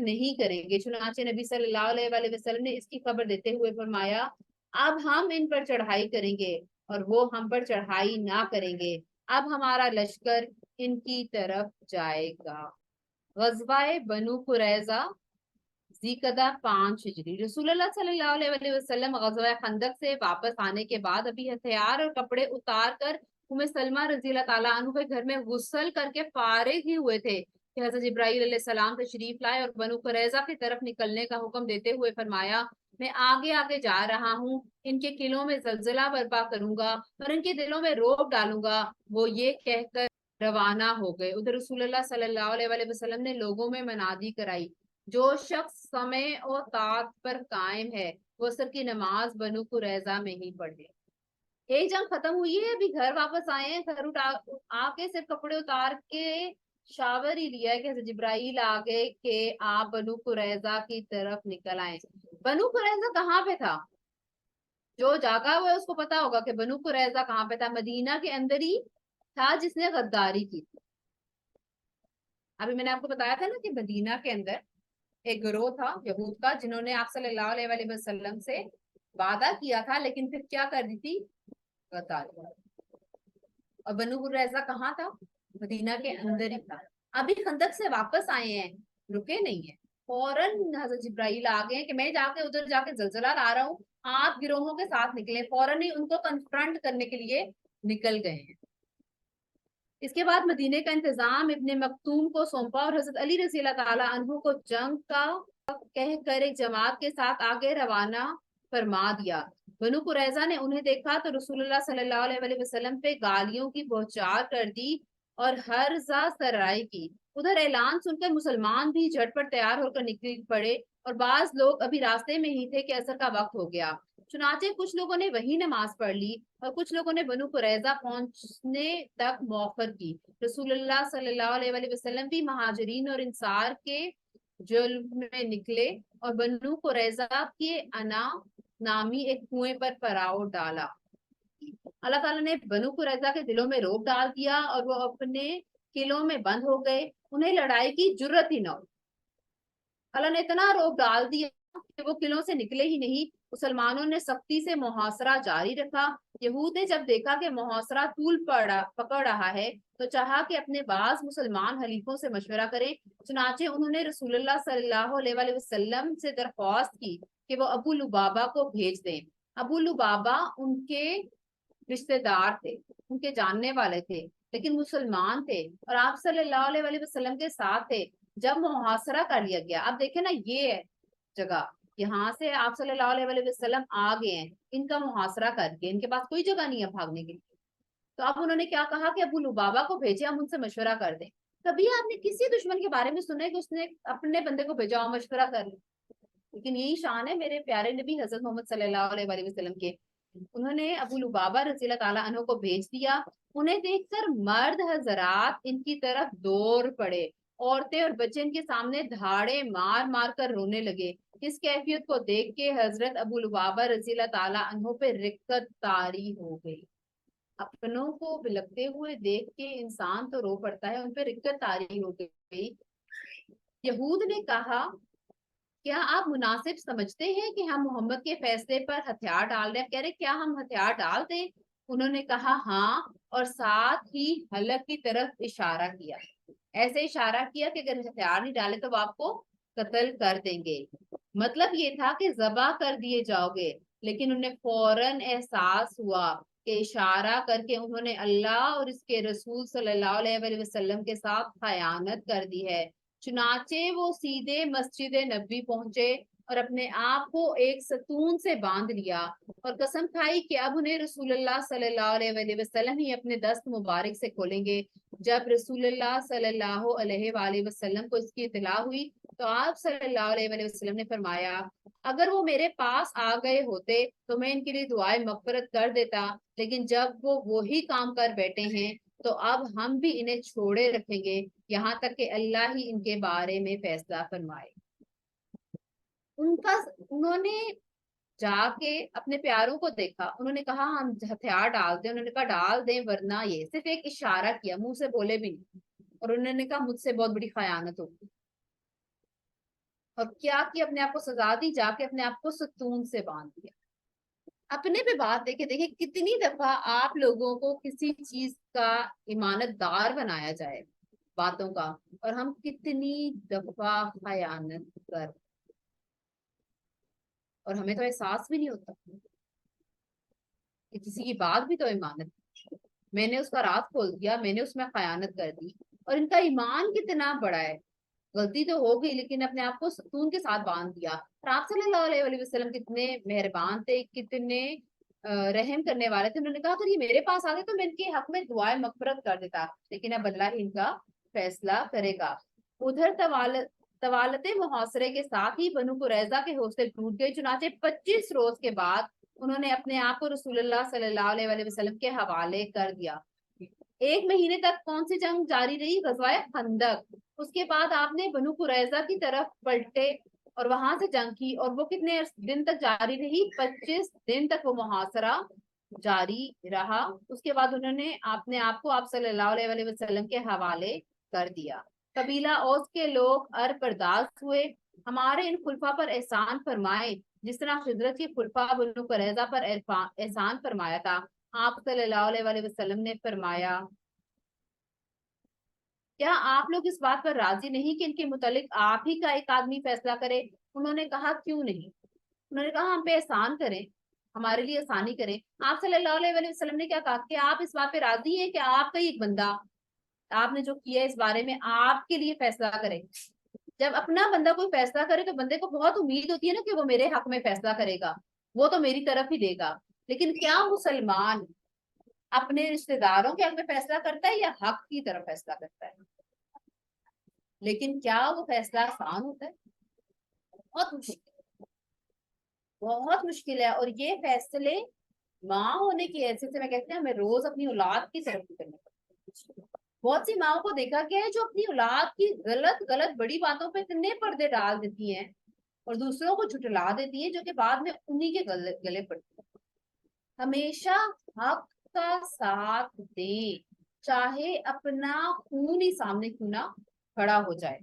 نہیں کریں گے۔ چنانچہ نبی صلی اللہ علیہ وآلہ وسلم نے اس کی خبر دیتے ہوئے فرمایا، اب ہم ان پر چڑھائی کریں گے اور وہ ہم پر چڑھائی نہ کریں گے، اب ہمارا لشکر ان کی طرف جائے گا۔ غزوہ بنو قریظہ ذیقعدہ 5 ہجری۔ رسول اللہ صلی اللہ علیہ وآلہ وسلم غزوہ خندق سے واپس آنے کے بعد ابھی ہتھیار اور کپڑے اتار کر سلمہ رضی اللہ تعالیٰ عنہ کے گھر میں غسل کر کے فارغ ہی ہوئے تھے کہ حضرت جبرائیل علیہ السلام تشریف لائے اور بنو قریظہ کی طرف نکلنے کا حکم دیتے ہوئے فرمایا، میں آگے آگے جا رہا ہوں، ان کے قلعوں میں زلزلہ برپا کروں گا اور ان کے دلوں میں رعب ڈالوں گا۔ وہ یہ کہہ کر روانہ ہو گئے۔ ادھر رسول اللہ صلی اللہ علیہ وآلہ وسلم نے لوگوں میں منادی کرائی، جو شخص سمع و طاعت پر قائم ہے وہ عصر کی نماز بنو قریظہ میں ہی پڑھے۔ ایک جنگ ختم ہوئی ہے، ابھی گھر واپس آئے ہیں، گھر آ کے صرف کپڑے اتار کے شاور ہی لیا ہے کہ حضرت جبرائیل آ گئے کہ آپ بنو قریظہ کی طرف نکل آئے۔ بنو قریظہ کہاں پہ تھا؟ جو جاگا ہوا ہے اس کو پتا ہوگا کہ بنو قریظہ کہاں پہ تھا۔ مدینہ کے اندر ہی تھا جس نے غداری کی تھی۔ ابھی میں نے آپ کو بتایا تھا نا کہ مدینہ کے اندر ایک گروہ تھا یہود کا، جنہوں نے آپ صلی اللہ علیہ وآلہ وسلم سے وعدہ کیا تھا لیکن پھر کیا کر دی تھی؟ غداری۔ اور بنو قریظہ کہاں تھا؟ مدینہ کے اندر ہی تھا۔ ابھی خندق سے واپس آئے ہیں، رکے نہیں ہیں، فوراً حضرت جبرائیل آ گئے کہ میں جا کے ادھر جا کے زلزلہ لا رہا ہوں، آپ گروہوں کے ساتھ نکلے، فوراً ہی ان کو کنفرنٹ کرنے کے لیے نکل گئے ہیں۔ اس کے بعد مدینے کا انتظام ابن مکتوم کو سونپا اور حضرت علی رضی اللہ تعالیٰ عنہ کو جنگ کا کہہ کر ایک جماعت کے ساتھ آگے روانہ فرما دیا۔ بنو قریظہ نے انہیں دیکھا تو رسول اللہ صلی اللہ علیہ وآلہ وسلم پہ گالیوں کی بوچھار کر دی اور ہرزہ سرائی کی۔ ادھر اعلان سن کر مسلمان بھی جھٹ پٹ تیار ہو کر نکل پڑے اور بعض لوگ ابھی راستے میں ہی تھے کہ عصر کا وقت ہو گیا۔ چنانچہ کچھ لوگوں نے وہی نماز پڑھ لی اور کچھ لوگوں نے بنو قریظہ پہنچنے تک مؤخر کی۔ رسول اللہ صلی اللہ علیہ وآلہ وسلم بھی مہاجرین اور انصار کے جلب میں نکلے اور بنو قریظہ کے انا نامی ایک کنویں پر پڑاؤ ڈالا۔ اللہ تعالیٰ نے بنو قریظہ کے دلوں میں رعب ڈال دیا اور وہ اپنے قلعوں میں بند ہو گئے، انہیں لڑائی کی جرت ہی نہ ہوئی۔ اللہ نے اتنا رعب ڈال دیا کہ وہ قلعوں سے نکلے ہی نہیں۔ مسلمانوں نے سختی سے محاصرہ جاری رکھا۔ یہود نے جب دیکھا کہ محاصرہ طول پکڑ رہا ہے تو چاہا کہ اپنے بعض مسلمان حلیفوں سے مشورہ کریں۔ چنانچہ انہوں نے رسول اللہ صلی اللہ علیہ وآلہ وسلم سے درخواست کی کہ وہ ابو لبابہ کو بھیج دیں۔ ابو لبابہ ان کے رشتہ دار تھے، ان کے جاننے والے تھے، لیکن مسلمان تھے اور آپ صلی اللہ علیہ وآلہ وسلم کے ساتھ تھے جب محاصرہ کر لیا گیا۔ اب دیکھیں نا، یہ جگہ یہاں سے آپ صلی اللہ علیہ وآلہ وسلم آ گئے ہیں، ان کا محاصرہ کر کے، ان کے پاس کوئی جگہ نہیں ہے بھاگنے کے لیے۔ تو اب انہوں نے کیا کہا کہ ابو لبابہ کو بھیجے، ہم ان سے مشورہ کر دیں۔ کبھی آپ نے کسی دشمن کے بارے میں سنا ہے کہ اس نے اپنے بندے کو بھیجا اور مشورہ کر لیں؟ لیکن یہی شان ہے میرے پیارے نبی حضرت محمد صلی اللہ علیہ وآلہ وسلم کے۔ انہوں نے ابو لبابہ رضی اللہ تعالیٰ عنہ کو بھیج دیا۔ انہیں دیکھ کر مرد حضرات ان کی طرف دوڑ پڑے، عورتیں اور بچے ان کے سامنے دھاڑے مار مار کر رونے لگے۔ اس کیفیت کو دیکھ کے حضرت ابو لبابہ رضی اللہ تعالیٰ عنہ پہ رقت طاری ہو گئی۔ اپنوں کو بلکتے ہوئے دیکھ کے انسان تو رو پڑتا ہے، ان پہ رقت طاری ہو گئی۔ یہود نے کہا، کیا آپ مناسب سمجھتے ہیں کہ ہم محمد کے فیصلے پر ہتھیار ڈال رہے ہیں؟ کہہ رہے کیا ہم ہتھیار ڈال دیں؟ انہوں نے کہا ہاں، اور ساتھ ہی حلق کی طرف اشارہ کیا، ایسے اشارہ کیا کہ اگر ہتھیار نہیں ڈالے تو وہ آپ کو قتل کر دیں گے۔ مطلب یہ تھا کہ ذبح کر دیے جاؤ گے۔ لیکن انہیں فوراً احساس ہوا کہ اشارہ کر کے انہوں نے اللہ اور اس کے رسول صلی اللہ علیہ وآلہ وسلم کے ساتھ خیانت کر دی ہے۔ چنانچہ وہ سیدھے مسجد نبی پہنچے اور اپنے آپ کو ایک ستون سے باندھ لیا اور قسم کھائی کہ اب انہیں رسول اللہ صلی اللہ علیہ وآلہ وسلم ہی اپنے دست مبارک سے کھولیں گے۔ جب رسول اللہ صلی اللہ علیہ وآلہ وسلم کو اس کی اطلاع ہوئی تو آپ صلی اللہ علیہ وآلہ وسلم نے فرمایا اگر وہ میرے پاس آ گئے ہوتے تو میں ان کے لیے دعائے مغفرت کر دیتا، لیکن جب وہ وہی کام کر بیٹھے ہیں تو اب ہم بھی انہیں چھوڑے رکھیں گے یہاں تک کہ اللہ ہی ان کے بارے میں فیصلہ فرمائے۔ انہوں نے جا کے اپنے پیاروں کو دیکھا، انہوں نے کہا ہم ہتھیار ڈال دیں، انہوں نے کہا ڈال دیں ورنہ یہ صرف ایک اشارہ کیا، منہ سے بولے بھی نہیں، اور انہوں نے کہا مجھ سے بہت بڑی خیانت ہوگی، اور کیا اپنے آپ کو سزا دی، جا کے اپنے آپ کو ستون سے باندھ دیا۔ اپنے پہ بات دیکھیں کتنی دفعہ آپ لوگوں کو کسی چیز کا امانت دار بنایا جائے باتوں کا، اور ہم کتنی دفعہ خیانت کر، اور ہمیں تو احساس بھی نہیں ہوتا کہ کسی کی بات بھی تو امانت، میں نے اس کا راز کھول دیا، میں نے اس میں خیانت کر دی، اور ان کا ایمان کتنا بڑا ہے، غلطی تو ہو گئی لیکن اپنے آپ کو ستون کے ساتھ باندھ دیا۔ اور آپ صلی اللہ علیہ وآلہ وسلم کتنے مہربان تھے، کتنے رحم کرنے والے تھے، انہوں نے کہا اگر یہ میرے پاس آ گئے تو میں ان کے حق میں دعائیں مغفرت کر دیتا، لیکن اب اللہ ہی ان کا فیصلہ کرے گا۔ ادھر طوالت محاصرے کے ساتھ ہی بنو قریظہ کے حوصلے ٹوٹ گئے، چنانچہ 25 روز کے بعد انہوں نے اپنے آپ کو رسول اللہ صلی اللہ علیہ وآلہ وسلم کے حوالے کر دیا۔ 1 مہینے تک کون سی جنگ جاری رہی؟ غزوہ خندق۔ اس کے بعد آپ نے بنو قریظہ کی طرف پلٹے اور وہاں سے جنگ کی، اور وہ کتنے دن تک جاری رہی؟ 25 دن تک وہ محاصرہ جاری رہا۔ اس کے بعد انہوں نے اپنے آپ کو آپ صلی اللہ علیہ وآلہ وسلم کے حوالے کر دیا۔ قبیلہ اوس کے لوگ برداشت ہوئے، ہمارے ان خلفاء پر احسان فرمائے جس طرح خضرت کی خلفاء بنو قریظہ پر احسان فرمایا تھا۔ آپ صلی اللہ علیہ وآلہ وسلم نے فرمایا کیا آپ لوگ اس بات پر راضی نہیں کہ ان کے متعلق آپ ہی کا ایک آدمی فیصلہ کرے؟ انہوں نے کہا کیوں نہیں؟ انہوں نے کہا ہم پہ احسان کریں، ہمارے لیے آسانی کریں۔ آپ صلی اللہ علیہ وآلہ وسلم نے کیا کہا کہ آپ اس بات پہ راضی ہیں کہ آپ کا ہی ایک بندہ آپ نے جو کیا اس بارے میں آپ کے لیے فیصلہ کرے؟ جب اپنا بندہ کوئی فیصلہ کرے تو بندے کو بہت امید ہوتی ہے نا کہ وہ میرے حق میں فیصلہ کرے گا، وہ تو میری طرف ہی دے گا۔ لیکن کیا مسلمان اپنے رشتہ داروں کے حق میں فیصلہ کرتا ہے یا حق کی طرف فیصلہ کرتا ہے؟ لیکن کیا وہ فیصلہ آسان ہوتا ہے؟ بہت مشکل، بہت مشکل ہے۔ اور یہ فیصلے ماں ہونے کی حیثیت سے میں کہتی ہوں ہمیں روز اپنی اولاد کی طرف کرنا پڑتا ہے۔ بہت سی ماں کو دیکھا گیا ہے جو اپنی اولاد کی غلط بڑی باتوں پہ اتنے پردے ڈال دیتی ہیں اور دوسروں کو جھٹلا دیتی ہیں جو کہ بعد میں انہی کے گلے پڑتی ہیں۔ ہمیشہ حق کا ساتھ دیں، چاہے اپنا خون ہی سامنے کیوں نہ کھڑا ہو جائے۔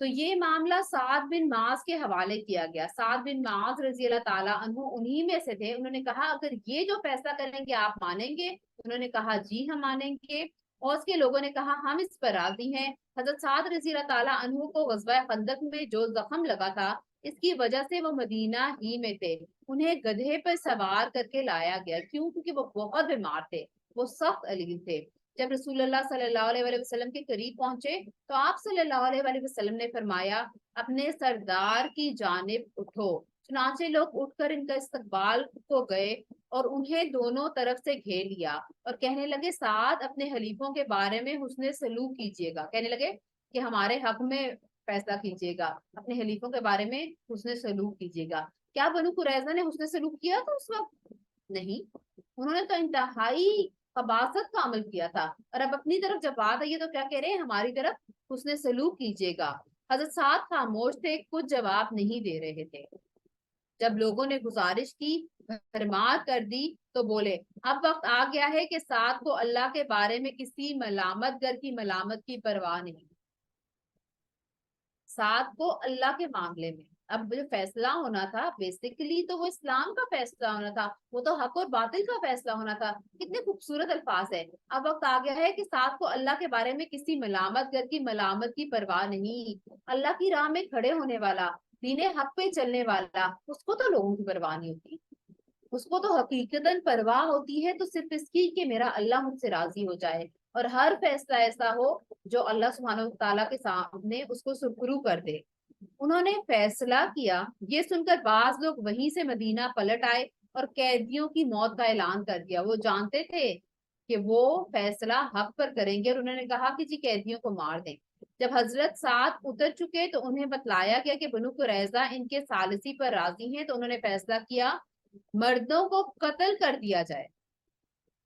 تو یہ معاملہ سعد بن معاذ کے حوالے کیا گیا۔ سعد بن معاذ رضی اللہ تعالیٰ عنہ انہی میں سے تھے۔ انہوں نے کہا اگر یہ جو فیصلہ کریں گے آپ مانیں گے؟ انہوں نے کہا جی ہم مانیں گے۔ اور اس کے لوگوں نے کہا ہم اس پر راضی ہیں۔ حضرت سعد رضی اللہ تعالیٰ عنہ کو غزوہ خندق میں جو زخم لگا تھا اس کی وجہ سے وہ مدینہ ہی میں تھے، انہیں گدھے پر سوار کر کے لایا گیا، کیوں؟ کیونکہ وہ بہت بیمار تھے، وہ سخت علیل تھے۔ جب رسول اللہ صلی اللہ علیہ وآلہ وسلم کے قریب پہنچے تو آپ صلی اللہ علیہ وآلہ وسلم نے فرمایا اپنے سردار کی جانب اٹھو۔ چنانچہ لوگ اٹھ کر ان کا استقبال کو گئے اور انہیں دونوں طرف سے گھیر لیا اور کہنے لگے سعد اپنے حلیفوں کے بارے میں حسن سلوک کیجیے گا، کہنے لگے کہ ہمارے حق میں فیصلہ کیجیے گا، اپنے حلیفوں کے بارے میں حسن سلوک کیجیے گا۔ کیا بنو قریظہ نے حسن سلوک کیا تھا اس وقت؟ نہیں، انہوں نے تو انتہائی قباست کا عمل کیا تھا، اور اب اپنی طرف جب بات آئی ہے تو کیا کہہ رہے ہیں؟ ہماری طرف حسن سلوک کیجیے گا۔ حضرت سعد خاموش تھے، کچھ جواب نہیں دے رہے تھے۔ جب لوگوں نے گزارش کی، بھرمار کر دی تو بولے اب وقت آ گیا ہے کہ سعد کو اللہ کے بارے میں کسی ملامت گر کی ملامت کی پرواہ نہیں۔ سعد کو اللہ کے معاملے میں اب جو فیصلہ ہونا تھا بیسیکلی تو وہ اسلام کا فیصلہ ہونا تھا، وہ تو حق اور باطل کا فیصلہ ہونا تھا۔ کتنے خوبصورت الفاظ ہے، اب وقت آ گیا ہے کہ سعد کو اللہ کے بارے میں کسی ملامت گر کی ملامت کی پرواہ نہیں۔ اللہ کی راہ میں کھڑے ہونے والا، دین حق پہ چلنے والا، اس کو تو لوگوں کی پرواہ نہیں ہوتی، اس کو تو حقیقتاً پرواہ ہوتی ہے تو صرف اس کی کہ میرا اللہ مجھ سے راضی ہو جائے، اور ہر فیصلہ ایسا ہو جو اللہ سبحانہ وتعالیٰ کے سامنے اس کو سرخرو کر دے۔ انہوں نے فیصلہ کیا، یہ سن کر بعض لوگ وہیں سے مدینہ پلٹ آئے اور قیدیوں کی موت کا اعلان کر دیا۔ وہ جانتے تھے کہ وہ فیصلہ حق پر کریں گے، اور انہوں نے کہا کہ جی قیدیوں کو مار دیں۔ جب حضرت سعد اتر چکے تو انہیں بتلایا گیا کہ بنو قریظہ ان کے ثالثی پر راضی ہیں، تو انہوں نے فیصلہ کیا مردوں کو قتل کر دیا جائے،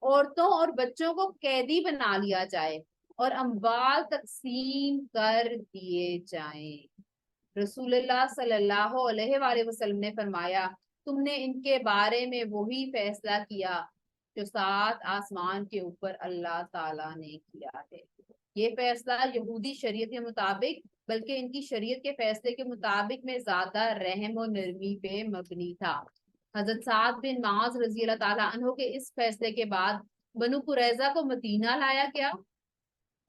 عورتوں اور بچوں کو قیدی بنا لیا جائے، اور اموال تقسیم کر دیے جائیں۔ رسول اللہ صلی اللہ علیہ وآلہ وسلم نے فرمایا تم نے ان کے بارے میں وہی فیصلہ کیا جو 7 آسمان کے اوپر اللہ تعالیٰ نے کیا ہے۔ یہ فیصلہ یہودی شریعت کے مطابق بلکہ ان کی شریعت کے فیصلے کے مطابق میں زیادہ رحم و نرمی پہ مبنی تھا۔ حضرت سعد بن معاذ رضی اللہ تعالیٰ عنہ کے اس فیصلے کے بعد بنو قریظہ کو مدینہ لایا گیا۔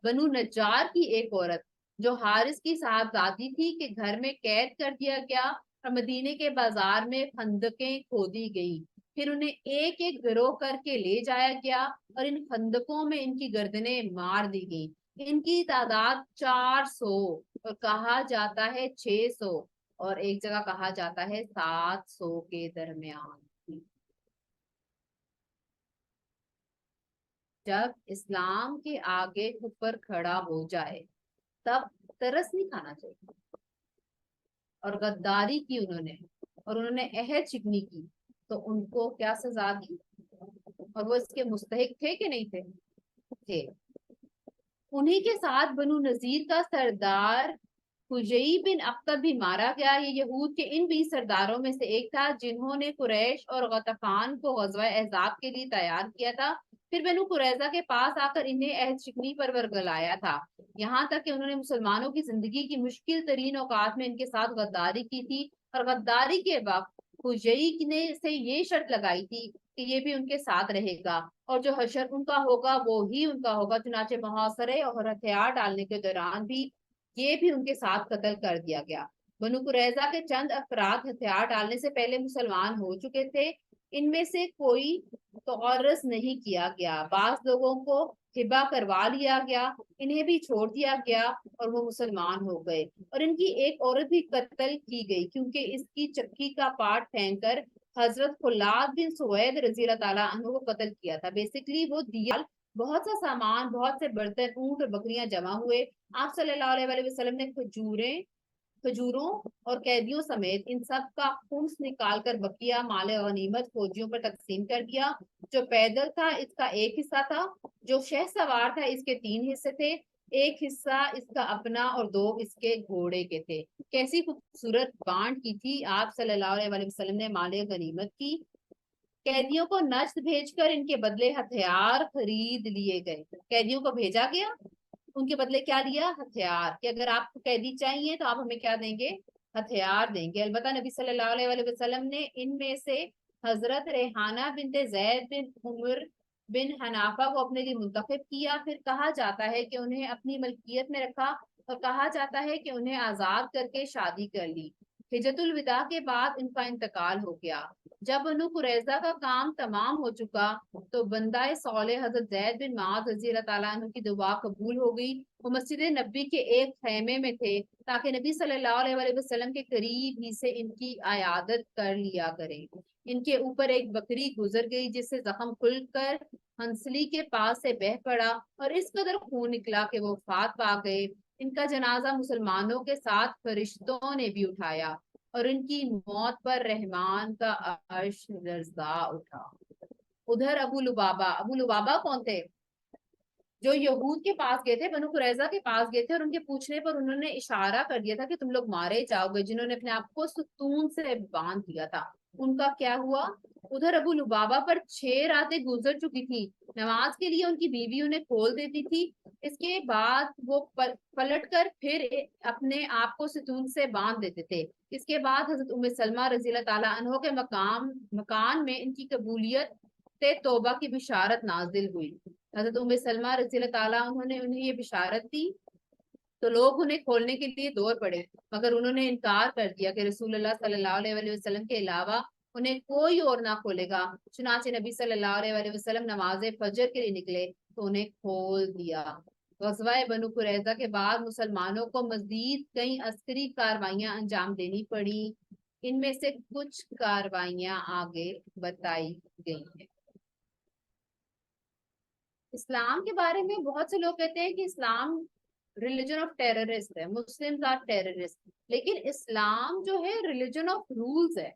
بنو نجار کی ایک عورت جو حارث کی صاحبزادی تھی کہ گھر میں قید کر دیا گیا، اور مدینے کے بازار میں خندقیں کھودی گئی، پھر انہیں ایک ایک گروہ کر کے لے جایا گیا اور ان خندقوں میں ان کی گردنیں مار دی گئی۔ ان کی تعداد 400 اور کہا جاتا ہے 600 اور ایک جگہ کہا جاتا ہے 700 کے درمیان تھی۔ جب اسلام کے آگے اوپر کھڑا ہو جائے تب ترس نہیں کھانا چاہیے، اور غداری کی انہوں نے عہد شکنی کی تو ان کو کیا سزا دی، اور وہ اس کے مستحق تھے کہ نہیں تھے۔ انہی کے ساتھ بنو نذیر کا سردار حجئی بن اختب بھی مارا گیا۔ یہ یہود کے ان 20 سرداروں میں سے ایک تھا جنہوں نے قریش اور غطفان کو غزوہ احزاب کے لیے تیار کیا تھا، پھر بنو قریظہ کے پاس آ کر انہیں عہد شکنی پر ورگلایا تھا، یہاں تک کہ انہوں نے مسلمانوں کی زندگی کی مشکل ترین اوقات میں ان کے ساتھ غداری کی تھی، اور غداری کے وقت حجئی نے سے یہ شرط لگائی تھی کہ یہ بھی ان کے ساتھ رہے گا، اور جو حشر ان کا ہوگا وہ ہی ان کا ہوگا۔ چنانچہ محاصرے اور ہتھیار ڈالنے کے دوران بھی یہ بھی ان کے ساتھ قتل کر دیا گیا۔ بنو قریظہ کے چند افراد ہتھیار ڈالنے سے پہلے مسلمان ہو چکے تھے، ان میں سے کوئی تعرض نہیں کیا گیا، بعض لوگوں کو ہبا کروا لیا گیا، انہیں بھی چھوڑ دیا گیا اور وہ مسلمان ہو گئے، اور ان کی ایک عورت بھی قتل کی گئی کیونکہ اس کی چکی کا پارٹ پھینک کر حضرت خلاد بن سوید رضی اللہ تعالیٰ عنہ کو قتل کیا تھا۔ بیسیکلی وہ دیال بہت سا سامان، بہت سے برتن، اونٹ اور بکریاں جمع ہوئے۔ آپ صلی اللہ علیہ وآلہ وسلم نے کھجوروں اور قیدیوں سمیت ان سب کا خمس نکال کر بقیہ مال غنیمت فوجیوں پر تقسیم کر دیا۔ جو پیدل تھا اس کا ایک حصہ تھا، جو شہ سوار تھا اس کے 3 حصے تھے، ایک حصہ اس کا اپنا اور 2 اس کے گھوڑے کے تھے۔ کیسی خوبصورت بانٹ کی تھی آپ صلی اللہ علیہ وآلہ وسلم نے مال غنیمت کی۔ قیدیوں کو نجد بھیج کر ان کے بدلے ہتھیار خرید لیے گئے۔ قیدیوں کو بھیجا گیا، ان کے بدلے کیا لیا؟ ہتھیار، کہ اگر آپ کو قیدی چاہیے تو آپ ہمیں کیا دیں گے؟ ہتھیار دیں گے۔ البتہ نبی صلی اللہ علیہ وآلہ وسلم نے ان میں سے حضرت ریحانہ بنت زید بن عمر بن حنافہ کو اپنے لیے منتخب کیا، پھر کہا جاتا ہے کہ انہیں اپنی ملکیت میں رکھا، اور کہا جاتا ہے کہ انہیں آزاد کر کے شادی کر لی۔ حجۃ الوداع کے بعد ان کا انتقال ہو گیا۔ جب بنو قریظہ کا کام تمام ہو چکا تو بندہ صالح حضرت زید بن معاذ رضی اللہ تعالیٰ عنہ کی دعا قبول ہو گئی۔ وہ مسجد نبی کے ایک خیمے میں تھے تاکہ نبی صلی اللہ علیہ وآلہ وسلم کے قریب ہی سے ان کی عیادت کر لیا کریں۔ ان کے اوپر ایک بکری گزر گئی جس سے زخم کھل کر ہنسلی کے پاس سے بہہ پڑا اور اس قدر خون نکلا کہ وہ وفات پا گئے۔ ان کا جنازہ مسلمانوں کے ساتھ فرشتوں نے بھی اٹھایا، اور ان کی موت پر رحمان کا عرش لرزا اٹھا۔ ادھر ابو لبابہ کون تھے؟ جو یہود کے پاس گئے تھے، بنو قریظہ کے پاس گئے تھے، اور ان کے پوچھنے پر انہوں نے اشارہ کر دیا تھا کہ تم لوگ مارے جاؤ گے، جنہوں نے اپنے آپ کو ستون سے باندھ دیا تھا، ان کا کیا ہوا؟ ادھر ابو لبابہ پر 6 راتیں گزر چکی تھی، نماز کے لیے ان کی بیوی انہیں کھول دیتی تھی، اس کے بعد وہ پلٹ کر پھر اپنے آپ کو ستون سے باندھ دیتے تھے۔ اس کے بعد حضرت ام سلمہ رضی اللہ تعالیٰ عنہ کے مکان میں ان کی قبولیت توبہ کی بشارت نازل ہوئی۔ حضرت ام سلمہ رضی اللہ تعالیٰ عنہ نے انہیں یہ بشارت دی تو لوگ انہیں کھولنے کے لیے دوڑ پڑے، مگر انہوں نے انکار کر دیا کہ رسول اللہ صلی اللہ علیہ وسلم کے علاوہ انہیں کوئی اور نہ کھولے گا۔ چنانچہ نبی صلی اللہ علیہ وسلم نماز فجر کے لیے نکلے تو انہیں کھول دیا۔ غزوہ بنو قریظہ کے بعد مسلمانوں کو مزید کئی عسکری کاروائیاں انجام دینی پڑی۔ ان میں سے کچھ کاروائیاں آگے بتائی گئی ہیں۔ اسلام کے بارے میں بہت سے لوگ کہتے ہیں کہ اسلام ریلیجن آف ٹیررسٹ ہے، مسلمز آر ٹیررسٹ، لیکن اسلام جو ہے ریلیجن آف رولز ہے۔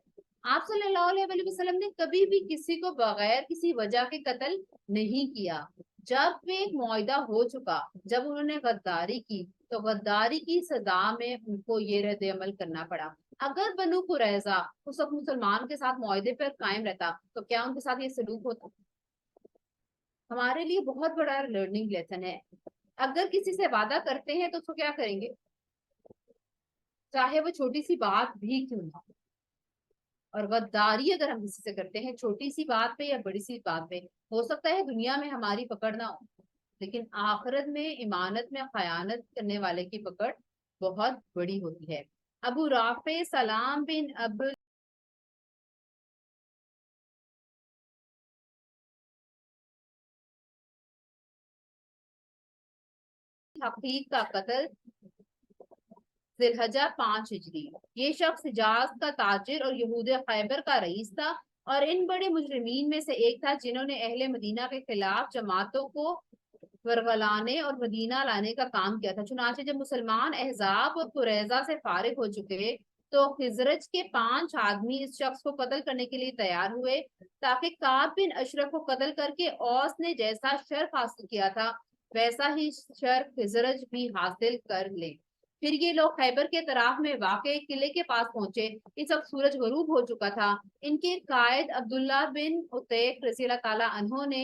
آپ صلی اللہ علیہ وسلم نے کبھی بھی کسی کو بغیر کسی وجہ کے قتل نہیں کیا۔ جب ایک معاہدہ ہو چکا، جب انہوں نے غداری کی تو غداری کی سزا میں ان کو یہ رد عمل کرنا پڑا۔ اگر بنو قریظہ اس وقت مسلمان کے ساتھ معاہدے پر قائم رہتا تو کیا ان کے ساتھ یہ سلوک ہوتا؟ ہمارے لیے بہت بڑا لرننگ لیسن ہے۔ اگر کسی سے وعدہ کرتے ہیں تو اس کو کیا کریں گے، چاہے وہ چھوٹی سی بات بھی کیوں نہ ہو۔ اور غداری اگر ہم کسی سے کرتے ہیں چھوٹی سی بات پہ یا بڑی سی بات پہ، ہو سکتا ہے دنیا میں ہماری پکڑ نہ ہو، لیکن آخرت میں امانت میں خیانت کرنے والے کی پکڑ بہت بڑی ہوتی ہے۔ ابو رافع سلام بن ابو حقیق کا قتل ذی الحجہ 5 ہجری۔ یہ شخص حجاز کا تاجر اور یہود خیبر کا رئیس تھا اور ان بڑے مجرمین میں سے ایک تھا جنہوں نے اہل مدینہ کے خلاف جماعتوں کو ورغلانے اور مدینہ لانے کا کام کیا تھا۔ چنانچہ جب مسلمان احزاب اور قریظہ سے فارغ ہو چکے تو خزرج کے 5 آدمی اس شخص کو قتل کرنے کے لیے تیار ہوئے تاکہ کعب بن اشرف کو قتل کر کے اوس نے جیسا شرف حاصل کیا تھا ویسا ہی شرف خزرج بھی حاصل کر لے۔ پھر یہ لوگ خیبر کے طرف میں واقع قلعے کے پاس پہنچے۔ اس وقت سورج غروب ہو چکا تھا۔ ان کے قائد عبداللہ بن عتیق رضی اللہ تعالیٰ عنہ نے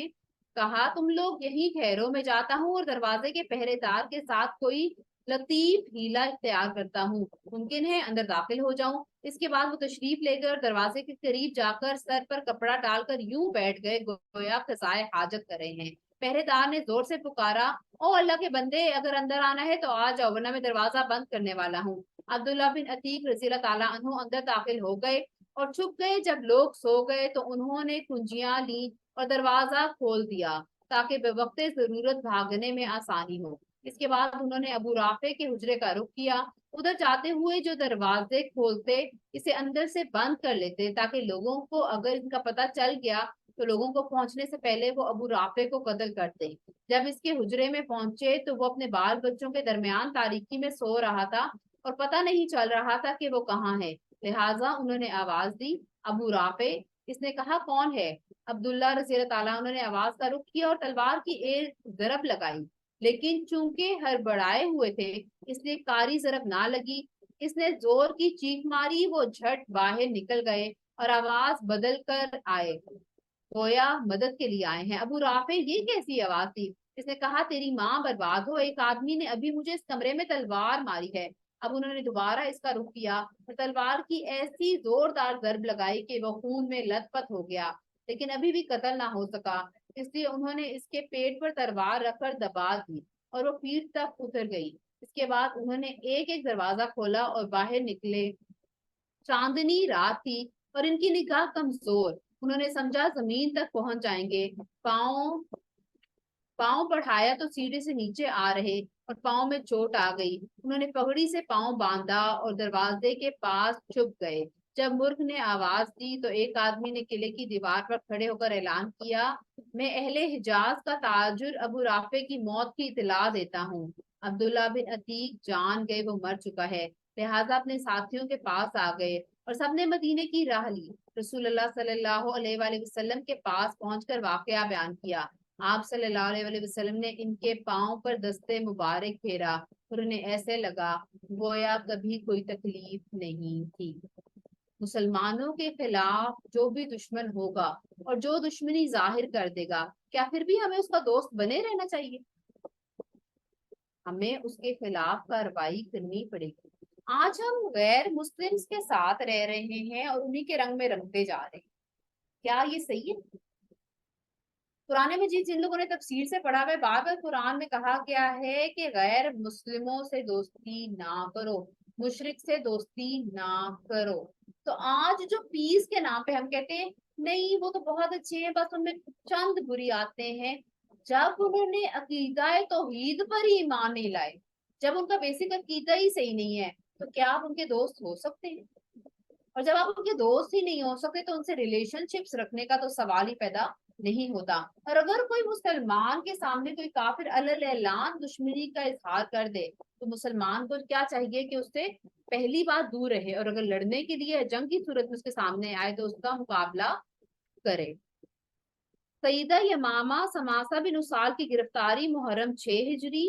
کہا تم لوگ یہیں ٹھہرو، میں جاتا ہوں اور دروازے کے پہرے دار کے ساتھ کوئی لطیف ہیلا اختیار کرتا ہوں، ممکن ہے اندر داخل ہو جاؤں۔ اس کے بعد وہ تشریف لے کر دروازے کے قریب جا کر سر پر کپڑا ڈال کر یوں بیٹھ گئے گویا قضائے حاجت کر رہے ہیں۔ پہرے دار نے زور سے پکارا، او اللہ کے بندے، اگر اندر آنا ہے تو آ جاؤ ورنہ میں دروازہ بند کرنے والا ہوں۔ عبداللہ بن عتیق رضی اللہ تعالیٰ عنہ اندر داخل ہو گئے اور چھپ گئے۔ جب لوگ سو گئے تو انہوں نے کنجیاں لی اور دروازہ کھول دیا تاکہ بے وقت ضرورت بھاگنے میں آسانی ہو۔ اس کے بعد انہوں نے ابو رافع کے حجرے کا رخ کیا۔ ادھر جاتے ہوئے جو دروازے کھولتے اسے اندر سے بند کر لیتے تاکہ لوگوں کو اگر ان کا پتہ چل گیا تو لوگوں کو پہنچنے سے پہلے وہ ابو رافع کو قتل کرتے۔ جب اس کے حجرے میں پہنچے تو وہ اپنے بال بچوں کے درمیان تاریکی میں سو رہا تھا اور پتہ نہیں چل رہا تھا کہ وہ کہاں ہے، لہٰذا انہوں نے آواز دی، ابو رافع۔ اس نے کہا کون ہے؟ عبداللہ رضی اللہ تعالیٰ عنہ نے آواز کا رخ کیا اور تلوار کی ایک ضرب لگائی، لیکن چونکہ ہڑبڑائے ہوئے تھے اس لیے کاری ضرب نہ لگی۔ اس نے زور کی چیخ ماری، وہ جھٹ باہر نکل گئے اور آواز بدل کر آئے گویا مدد کے لیے آئے ہیں۔ ابو رافع یہ کیسی آواز تھی؟ اس نے کہا تیری ماں برباد ہو، ایک آدمی نے ابھی مجھے اس کمرے میں تلوار ماری ہے۔ اب انہوں نے دوبارہ اس کا رخ کیا اور تلوار کی ایسی زوردار ضرب لگائی کہ وہ خون میں لت پت ہو گیا، لیکن ابھی بھی قتل نہ ہو سکا، اس لیے انہوں نے اس کے پیٹ پر تلوار رکھ کر دبا دی اور وہ پیٹھ تک اتر گئی۔ اس کے بعد انہوں نے ایک ایک دروازہ کھولا اور باہر نکلے۔ چاندنی رات تھی اور ان کی نگاہ کمزور، انہوں نے سمجھا زمین تک پہنچ جائیں گے۔ پاؤں بڑھایا تو سیڑھی سے نیچے آ رہے اور پاؤں میں چوٹ آ گئی۔ انہوں نے پگڑی سے پاؤں باندھا اور دروازے کے پاس چھپ گئے۔ جب مرغ نے آواز دی تو ایک آدمی نے قلعے کی دیوار پر کھڑے ہو کر اعلان کیا، میں اہل حجاز کا تاجر ابو رافع کی موت کی اطلاع دیتا ہوں۔ عبداللہ بن عتیق جان گئے وہ مر چکا ہے، لہٰذا اپنے ساتھیوں کے پاس آ گئے اور سب نے مدینے کی راہ لی۔ رسول اللہ صلی اللہ علیہ وآلہ وسلم کے پاس پہنچ کر واقعہ بیان کیا۔ آپ صلی اللہ علیہ وسلم نے ان کے پاؤں پر دستے مبارک پھیرا اور انہیں ایسے لگا گویا کبھی کوئی تکلیف نہیں تھی۔ مسلمانوں کے خلاف جو بھی دشمن ہوگا اور جو دشمنی ظاہر کر دے گا، کیا پھر بھی ہمیں اس کا دوست بنے رہنا چاہیے؟ ہمیں اس کے خلاف کارروائی کرنی پڑے گی۔ آج ہم غیر مسلمز کے ساتھ رہ رہے ہیں اور انہی کے رنگ میں رنگتے جا رہے ہیں، کیا یہ صحیح ہے؟ قرآن مجید جن لوگوں نے تفسیر سے پڑھا ہوا ہے، بار بار قرآن میں کہا گیا ہے کہ غیر مسلموں سے دوستی نہ کرو، مشرک سے دوستی نہ کرو۔ تو آج جو پیس کے نام پہ ہم کہتے ہیں نہیں وہ تو بہت اچھے ہیں، بس ان میں چند بری آتے ہیں، جب انہوں نے عقیدہ توحید پر ہی ایمان نہیں لائے، جب ان کا بیسک عقیدہ ہی صحیح نہیں ہے، تو کیا آپ ان کے دوست ہو سکتے ہیں؟ اور جب آپ ان کے دوست ہی نہیں ہو سکتے تو ان سے ریلیشن شپس رکھنے کا تو سوال ہی پیدا نہیں ہوتا۔ اور اگر کوئی مسلمان کے سامنے کوئی کافر اعلان دشمنی کا اظہار کر دے تو مسلمان کو کیا چاہیے کہ اس سے پہلی بات دور رہے، اور اگر لڑنے کے لیے جنگ کی صورت میں اس کے سامنے آئے تو اس کا مقابلہ کرے۔ سیدہ یمامہ سماسہ بن اسال کی گرفتاری محرم 6 ہجری۔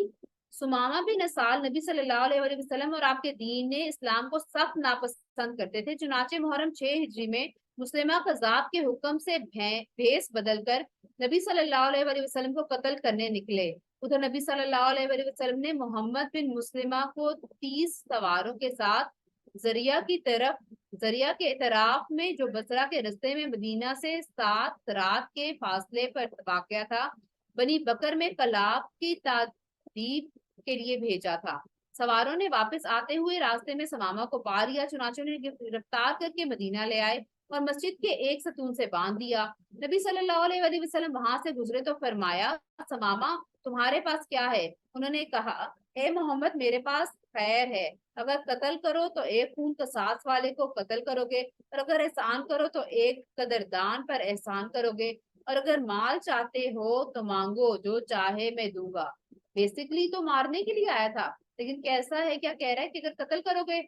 سمامہ بن اسال نبی صلی اللہ علیہ وسلم اور آپ کے دین اسلام کو سخت ناپسند کرتے تھے، چنانچہ محرم 6 ہجری میں مسلمہ قذاب کے حکم سے بھیس بدل کر نبی صلی اللہ علیہ وسلم کو قتل کرنے نکلے۔ ادھر نبی صلی اللہ علیہ وسلم نے محمد بن مسلمہ کو 30 سواروں کے ساتھ ذریعہ کے اطراف میں جو بصرہ کے رستے میں مدینہ سے 7 رات کے فاصلے پر واقع تھا، بنی بکر میں کلاب کی تعدیب کے لیے بھیجا تھا۔ سواروں نے واپس آتے ہوئے راستے میں سمامہ کو پا لیا، چنانچہ انہیں گرفتار کر کے مدینہ لے آئے اور مسجد کے ایک ستون سے باندھ دیا۔ نبی صلی اللہ علیہ وسلم وہاں سے گزرے تو فرمایا، سمامہ تمہارے پاس کیا ہے؟ انہوں نے کہا، اے محمد میرے پاس خیر ہے، اگر قتل کرو تو ایک خون قصاص والے کو قتل کرو گے، اور اگر احسان کرو تو ایک قدردان پر احسان کرو گے، اور اگر مال چاہتے ہو تو مانگو، جو چاہے میں دوں گا۔ بیسکلی تو مارنے کے لیے آیا تھا، لیکن کیسا ہے، کیا کہہ رہا ہے کہ اگر قتل کرو گے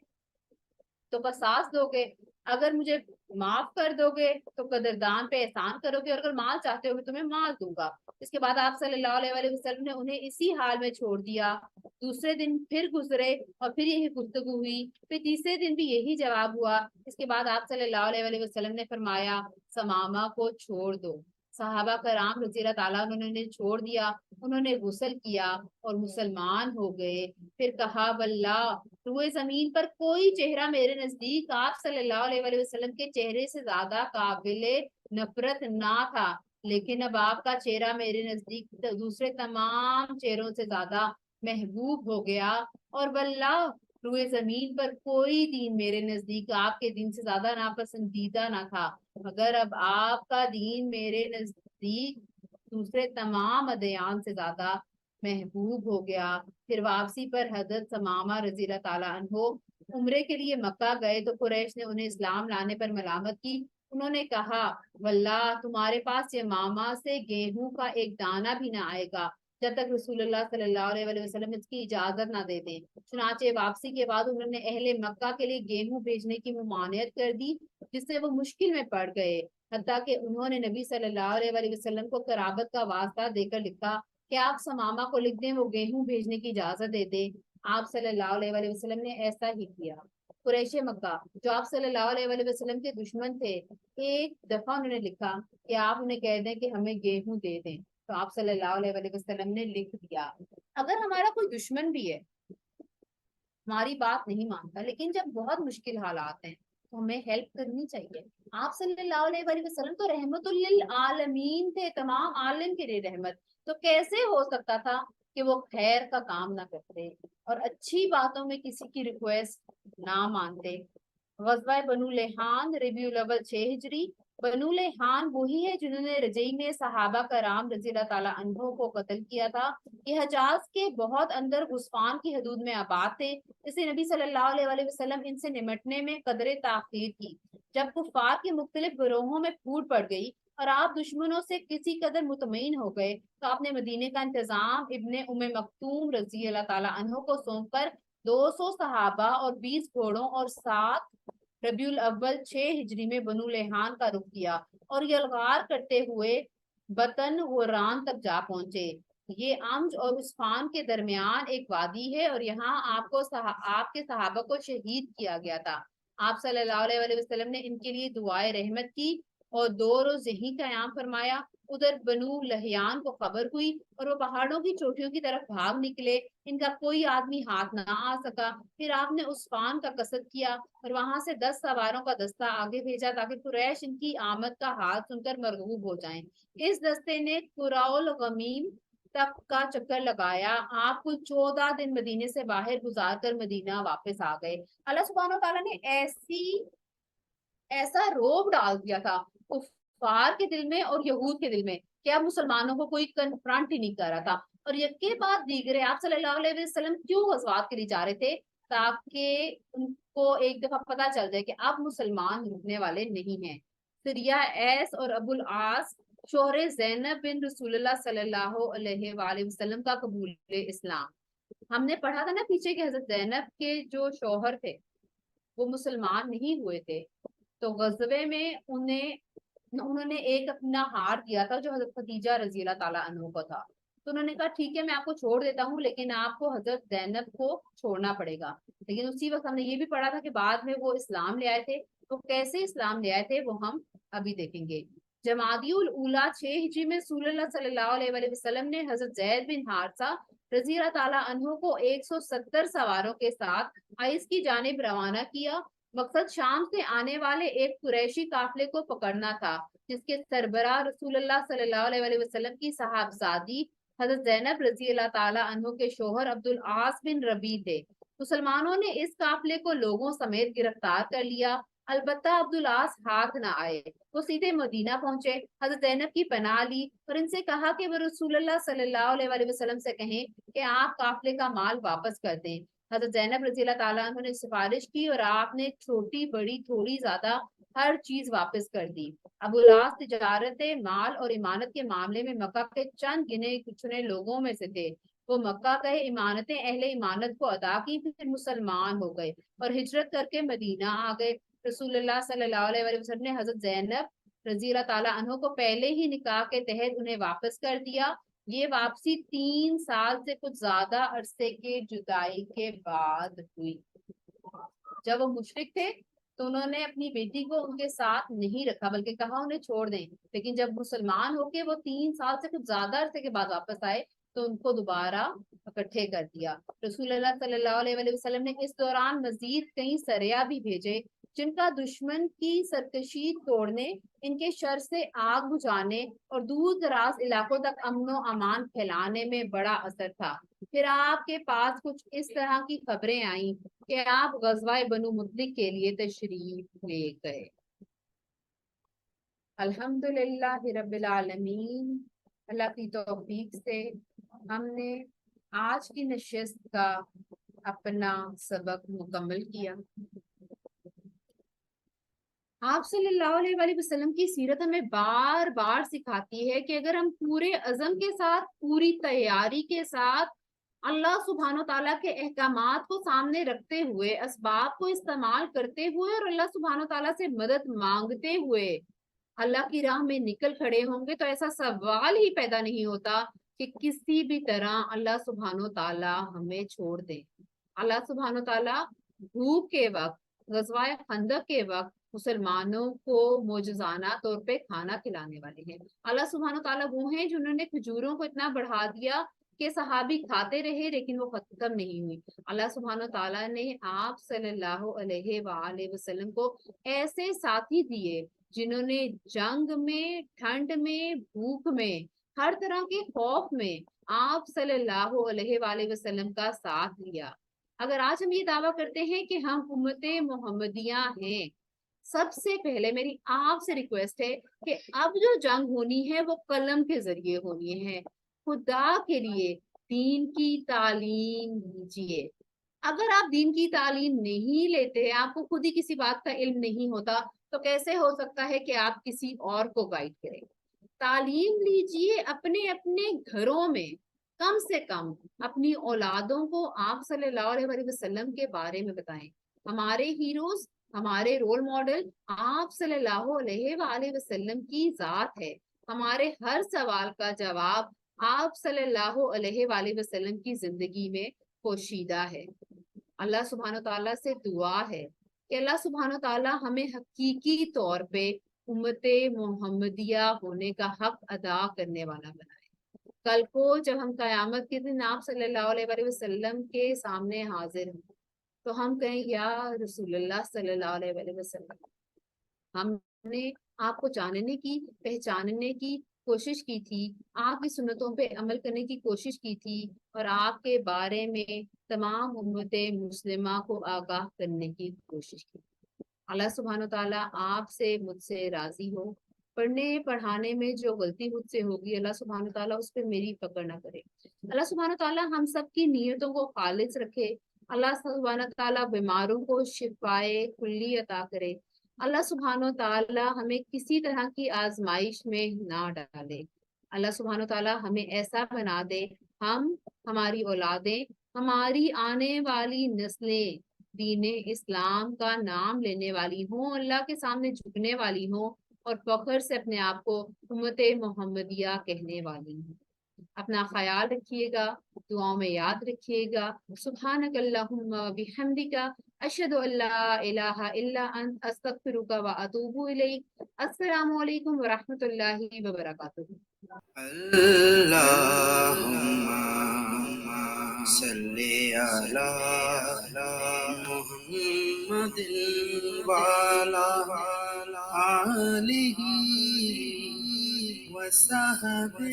تو قصاص دو گے، اگر مجھے معاف کر دو گے تو قدردان پہ احسان کرو گے، اور اگر مال چاہتے ہو تو میں مال دوں گا۔ اس کے بعد آپ صلی اللہ علیہ وسلم نے انہیں اسی حال میں چھوڑ دیا۔ دوسرے دن پھر گزرے اور پھر یہی گفتگو ہوئی، پھر تیسرے دن بھی یہی جواب ہوا۔ اس کے بعد آپ صلی اللہ علیہ وسلم نے فرمایا، سمامہ کو چھوڑ دو۔ صحابہ کرام رضی اللہ تعالیٰ انہوں نے چھوڑ دیا، انہوں نے غسل کیا اور مسلمان ہو گئے۔ پھر کہا، واللہ روئے زمین پر کوئی چہرہ میرے نزدیک آپ صلی اللہ علیہ وسلم کے چہرے سے زیادہ قابل نفرت نہ تھا، لیکن اب آپ کا چہرہ میرے نزدیک دوسرے تمام چہروں سے زیادہ محبوب ہو گیا، اور واللہ روئے زمین پر کوئی دین میرے نزدیک آپ کے دین سے زیادہ ناپسندیدہ نہ تھا، مگر اب آپ کا دین میرے نزدیک دوسرے تمام ادیان سے زیادہ محبوب ہو گیا۔ پھر واپسی پر حضرت سمامہ رضی اللہ تعالیٰ عنہ عمرے کے لیے مکہ گئے تو قریش نے انہیں اسلام لانے پر ملامت کی۔ انہوں نے کہا، واللہ تمہارے پاس یمامہ سے گیہوں کا ایک دانہ بھی نہ آئے گا جب تک رسول اللہ صلی اللہ علیہ وسلم اس کی اجازت نہ دے دیں۔ چنانچہ واپسی کے بعد انہوں نے اہل مکہ کے لیے گیہوں بھیجنے کی ممانعت کر دی، جس سے وہ مشکل میں پڑ گئے، حتیٰ کہ انہوں نے نبی صلی اللہ علیہ وسلم کو قرابت کا واسطہ دے کر لکھا کہ آپ سمامہ کو لکھ دیں وہ گیہوں بھیجنے کی اجازت دے دیں۔ آپ صلی اللہ علیہ وسلم نے ایسا ہی کیا۔ قریش مکہ جو آپ صلی اللہ علیہ وسلم کے دشمن تھے، ایک دفعہ انہوں نے لکھا کہ آپ انہیں کہہ دیں کہ ہمیں گیہوں دے دیں، تو آپ صلی اللہ علیہ وسلم نے لکھ دیا۔ اگر ہمارا کوئی دشمن بھی ہے، ہماری بات نہیں مانتا، لیکن جب بہت مشکل حالات ہیں تو ہمیں ہیلپ کرنی چاہیے۔ آپ صلی اللہ علیہ وسلم تو رحمت للعالمین تھے، تمام عالم کے لیے رحمت، تو کیسے ہو سکتا تھا کہ وہ خیر کا کام نہ کرتے اور اچھی باتوں میں کسی کی ریکویسٹ نہ مانتے۔ غزوہ بنو لحان ربیع الاول 6 ہجری۔ بنو لحان وہی ہے جنہوں نے رجعی میں صحابہ کرام رضی اللہ تعالیٰ عنہ کو قتل کیا تھا۔ یہ حجاز کے بہت اندر غصفان کی حدود میں آباد تھے، اس لیے نبی صلی اللہ علیہ وسلم ان سے نمٹنے میں قدر تاخیر کی۔ جب کفار کی مختلف گروہوں میں پھوٹ پڑ گئی اور آپ دشمنوں سے کسی قدر مطمئن ہو گئے تو آپ نے مدینے کا انتظام ابن ام مکتوم رضی اللہ تعالیٰ عنہ کو سونپ کر 200 صحابہ اور 20 گھوڑوں اور 7 ربیع الاول 6 ہجری میں بنو لحان کا رخ کیا اور یلغار کرتے ہوئے بطن غران تک جا پہنچے۔ یہ امج اور عصفان کے درمیان ایک وادی ہے اور یہاں آپ کے صحابہ کو شہید کیا گیا تھا۔ آپ صلی اللہ علیہ وسلم نے ان کے لیے دعائے رحمت کی اور 2 روز یہیں قیام فرمایا ادھر بنو لہیان کو خبر ہوئی اور وہ پہاڑوں کی چوٹیوں کی طرف بھاگ نکلے، ان کا کوئی آدمی ہاتھ نہ آ سکا۔ پھر آپ نے عثفان کا قصد کیا اور وہاں سے 10 سواروں کا دستہ آگے بھیجا تاکہ قریش ان کی آمد کا حال سن کر مرغوب ہو جائیں۔ اس دستے نے قراء الغمیم تک کا چکر لگایا۔ آپ کل 14 دن مدینے سے باہر گزار کر مدینہ واپس آ گئے۔ اللہ سبحانہ وتعالیٰ نے ایسا روب ڈال دیا تھا کفار کے دل میں اور یہود کے دل میں کہ اب مسلمانوں کو کوئی کنفرنٹ ہی نہیں کر رہا تھا۔ اور یکے بعد دیگرے آپ صلی اللہ علیہ وسلم کیوں غزوات کے لیے جا رہے تھے؟ تاکہ ان کو ایک دفعہ پتہ چل جائے کہ اب مسلمان رکنے والے نہیں ہیں۔ سریہ ایس اور ابو العاص شوہر زینب بن رسول اللہ صلی اللہ علیہ وآلہ وسلم کا قبول اسلام۔ ہم نے پڑھا تھا نا پیچھے کہ حضرت زینب کے جو شوہر تھے وہ مسلمان نہیں ہوئے تھے، تو غزوے میں انہوں نے ایک اپنا ہار دیا تھا جو حضرت خدیجہ رضی اللہ تعالیٰ عنہ کو تھا۔ تو انہوں نے کہا ٹھیک ہے میں آپ کو چھوڑ دیتا ہوں لیکن آپ کو حضرت زینب کو چھوڑنا پڑے گا۔ لیکن اسی وقت ہم نے یہ بھی پڑھا تھا کہ بعد میں وہ اسلام لے آئے تھے، تو کیسے اسلام لے آئے تھے وہ ہم ابھی دیکھیں گے۔ جمادی الاولیٰ 6 ہجری میں رسول اللہ صلی اللہ علیہ وآلہ وسلم نے حضرت زید بن حارثہ رضی اللہ تعالیٰ عنہ کو 170 سواروں کے ساتھ عیس کی جانب روانہ کیا۔ مقصد شام سے آنے والے ایک قریشی قافلے کو پکڑنا تھا جس کے سربراہ رسول اللہ صلی اللہ علیہ وآلہ وسلم کی صاحبزادی حضرت زینب رضی اللہ تعالیٰ عنہ کے شوہر عبد العاص بن ربیع تھے۔ مسلمانوں نے اس قافلے کو لوگوں سمیت گرفتار کر لیا، البتہ عبد العاص ہاتھ نہ آئے۔ وہ سیدھے مدینہ پہنچے، حضرت زینب کی پناہ لی اور ان سے کہا کہ وہ رسول اللہ صلی اللہ علیہ وآلہ وسلم سے کہیں کہ آپ قافلے کا مال واپس کر دیں۔ حضرت زینب رضی اللہ تعالیٰ عنہ نے سفارش کی اور آپ نے چھوٹی بڑی تھوڑی زیادہ ہر چیز واپس کر دی۔ ابو العاص تجارت مال اور امانت کے معاملے میں مکہ کے چند گنے چنے لوگوں میں سے تھے۔ وہ مکہ گئے، امانتیں اہل امانت کو ادا کی، پھر مسلمان ہو گئے اور ہجرت کر کے مدینہ آ گئے۔ رسول اللہ صلی اللہ علیہ وسلم نے حضرت زینب رضی اللہ تعالیٰ عنہ کو پہلے ہی نکاح کے تحت انہیں واپس کر دیا۔ یہ واپسی 3 سال سے کچھ زیادہ عرصے کے جدائی کے بعد ہوئی۔ جب وہ مشرک تھے تو انہوں نے اپنی بیٹی کو ان کے ساتھ نہیں رکھا بلکہ کہا انہیں چھوڑ دیں، لیکن جب مسلمان ہو کے وہ 3 سال سے کچھ زیادہ عرصے کے بعد واپس آئے تو ان کو دوبارہ اکٹھے کر دیا۔ رسول اللہ صلی اللہ علیہ وسلم نے اس دوران مزید کئی سریہ بھی بھیجے جن کا دشمن کی سرکشی توڑنے، ان کے شر سے آگ بجھانے اور دور دراز علاقوں تک امن و امان پھیلانے میں بڑا اثر تھا۔ پھر آپ کے پاس کچھ اس طرح کی خبریں آئیں کہ آپ غزوہ بنو مطلق کے لیے تشریف لے گئے۔ الحمدللہ رب العالمین، اللہ کی توفیق سے ہم نے آج کی نشست کا اپنا سبق مکمل کیا۔ آپ صلی اللہ علیہ وآلہ وسلم کی سیرت ہمیں بار بار سکھاتی ہے کہ اگر ہم پورے عزم کے ساتھ، پوری تیاری کے ساتھ اللہ سبحانہ و تعالیٰ کے احکامات کو سامنے رکھتے ہوئے، اسباب کو استعمال کرتے ہوئے اور اللہ سبحانہ و تعالیٰ سے مدد مانگتے ہوئے اللہ کی راہ میں نکل کھڑے ہوں گے تو ایسا سوال ہی پیدا نہیں ہوتا کہ کسی بھی طرح اللہ سبحانہ و تعالیٰ ہمیں چھوڑ دے۔ اللہ سبحانہ و تعالیٰ بھوک کے وقت، غزوہ خندق کے وقت مسلمانوں کو معجزانہ طور پہ کھانا کھلانے والے ہیں۔ اللہ سبحانہ و تعالیٰ وہ ہیں جنہوں نے کھجوروں کو اتنا بڑھا دیا کہ صحابی کھاتے رہے لیکن وہ ختم نہیں ہوئی۔ اللہ سبحانہ و تعالیٰ نے آپ صلی اللہ علیہ وآلہ وسلم کو ایسے ساتھی دیے جنہوں نے جنگ میں، ٹھنڈ میں، بھوک میں، ہر طرح کے خوف میں آپ صلی اللہ علیہ وآلہ وسلم کا ساتھ لیا۔ اگر آج ہم یہ دعویٰ کرتے ہیں کہ ہم امت محمدیہ ہیں، سب سے پہلے میری آپ سے ریکویسٹ ہے کہ اب جو جنگ ہونی ہے وہ قلم کے ذریعے ہونی ہے۔ خدا کے لیے دین کی تعلیم لیجیے۔ اگر آپ دین کی تعلیم نہیں لیتے، آپ کو خود ہی کسی بات کا علم نہیں ہوتا، تو کیسے ہو سکتا ہے کہ آپ کسی اور کو گائیڈ کریں؟ تعلیم لیجیے اپنے اپنے گھروں میں، کم سے کم اپنی اولادوں کو آپ صلی اللہ علیہ وسلم کے بارے میں بتائیں۔ ہمارے ہیروز، ہمارے رول ماڈل آپ صلی اللہ علیہ وآلہ وسلم کی ذات ہے۔ ہمارے ہر سوال کا جواب آپ صلی اللہ علیہ وآلہ وسلم کی زندگی میں پوشیدہ ہے۔ اللہ سبحانہ تعالیٰ سے دعا ہے کہ اللہ سبحانہ تعالیٰ ہمیں حقیقی طور پہ امت محمدیہ ہونے کا حق ادا کرنے والا بنائے۔ کل کو جب ہم قیامت کے دن آپ صلی اللہ علیہ وآلہ وسلم کے سامنے حاضر ہوں تو ہم کہیں یا رسول اللہ صلی اللہ علیہ وآلہ وسلم، ہم نے آپ کو جاننے کی، پہچاننے کی کوشش کی تھی، آپ کی سنتوں پہ عمل کرنے کی کوشش کی تھی، اور آپ کے بارے میں تمام امت مسلمہ کو آگاہ کرنے کی کوشش کی۔ اللہ سبحانہ تعالیٰ آپ سے مجھ سے راضی ہو۔ پڑھنے پڑھانے میں جو غلطی مجھ سے ہوگی اللہ سبحانہ تعالیٰ اس پہ میری پکڑ نہ کرے۔ اللہ سبحانہ تعالیٰ ہم سب کی نیتوں کو خالص رکھے۔ اللہ سبحانہ تعالیٰ بیماروں کو شفائے کلی عطا کرے۔ اللہ سبحانہ تعالیٰ ہمیں کسی طرح کی آزمائش میں نہ ڈالے۔ اللہ سبحانہ تعالیٰ ہمیں ایسا بنا دے، ہماری اولادیں، ہماری آنے والی نسلیں دین اسلام کا نام لینے والی ہوں، اللہ کے سامنے جھکنے والی ہوں، اور فخر سے اپنے آپ کو امت محمدیہ کہنے والی ہوں۔ اپنا خیال رکھیے گا، دعاؤں میں یاد رکھیے گا۔ سبحانک اللہم بحمدک، اشہد ان لا الہ الا انت، استغفرک و اتوب الیک۔ السلام علیکم ورحمۃ اللہ وبرکاتہ۔ اللہم صلی علی محمد وعلی آلہ وصحبہ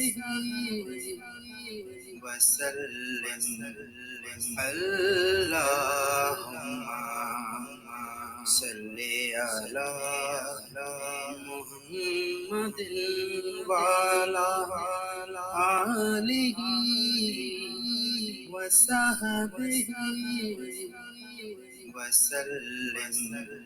وسلم۔ اللہم صلی علی محمد وعلی آلہ وصحبہ وسلم۔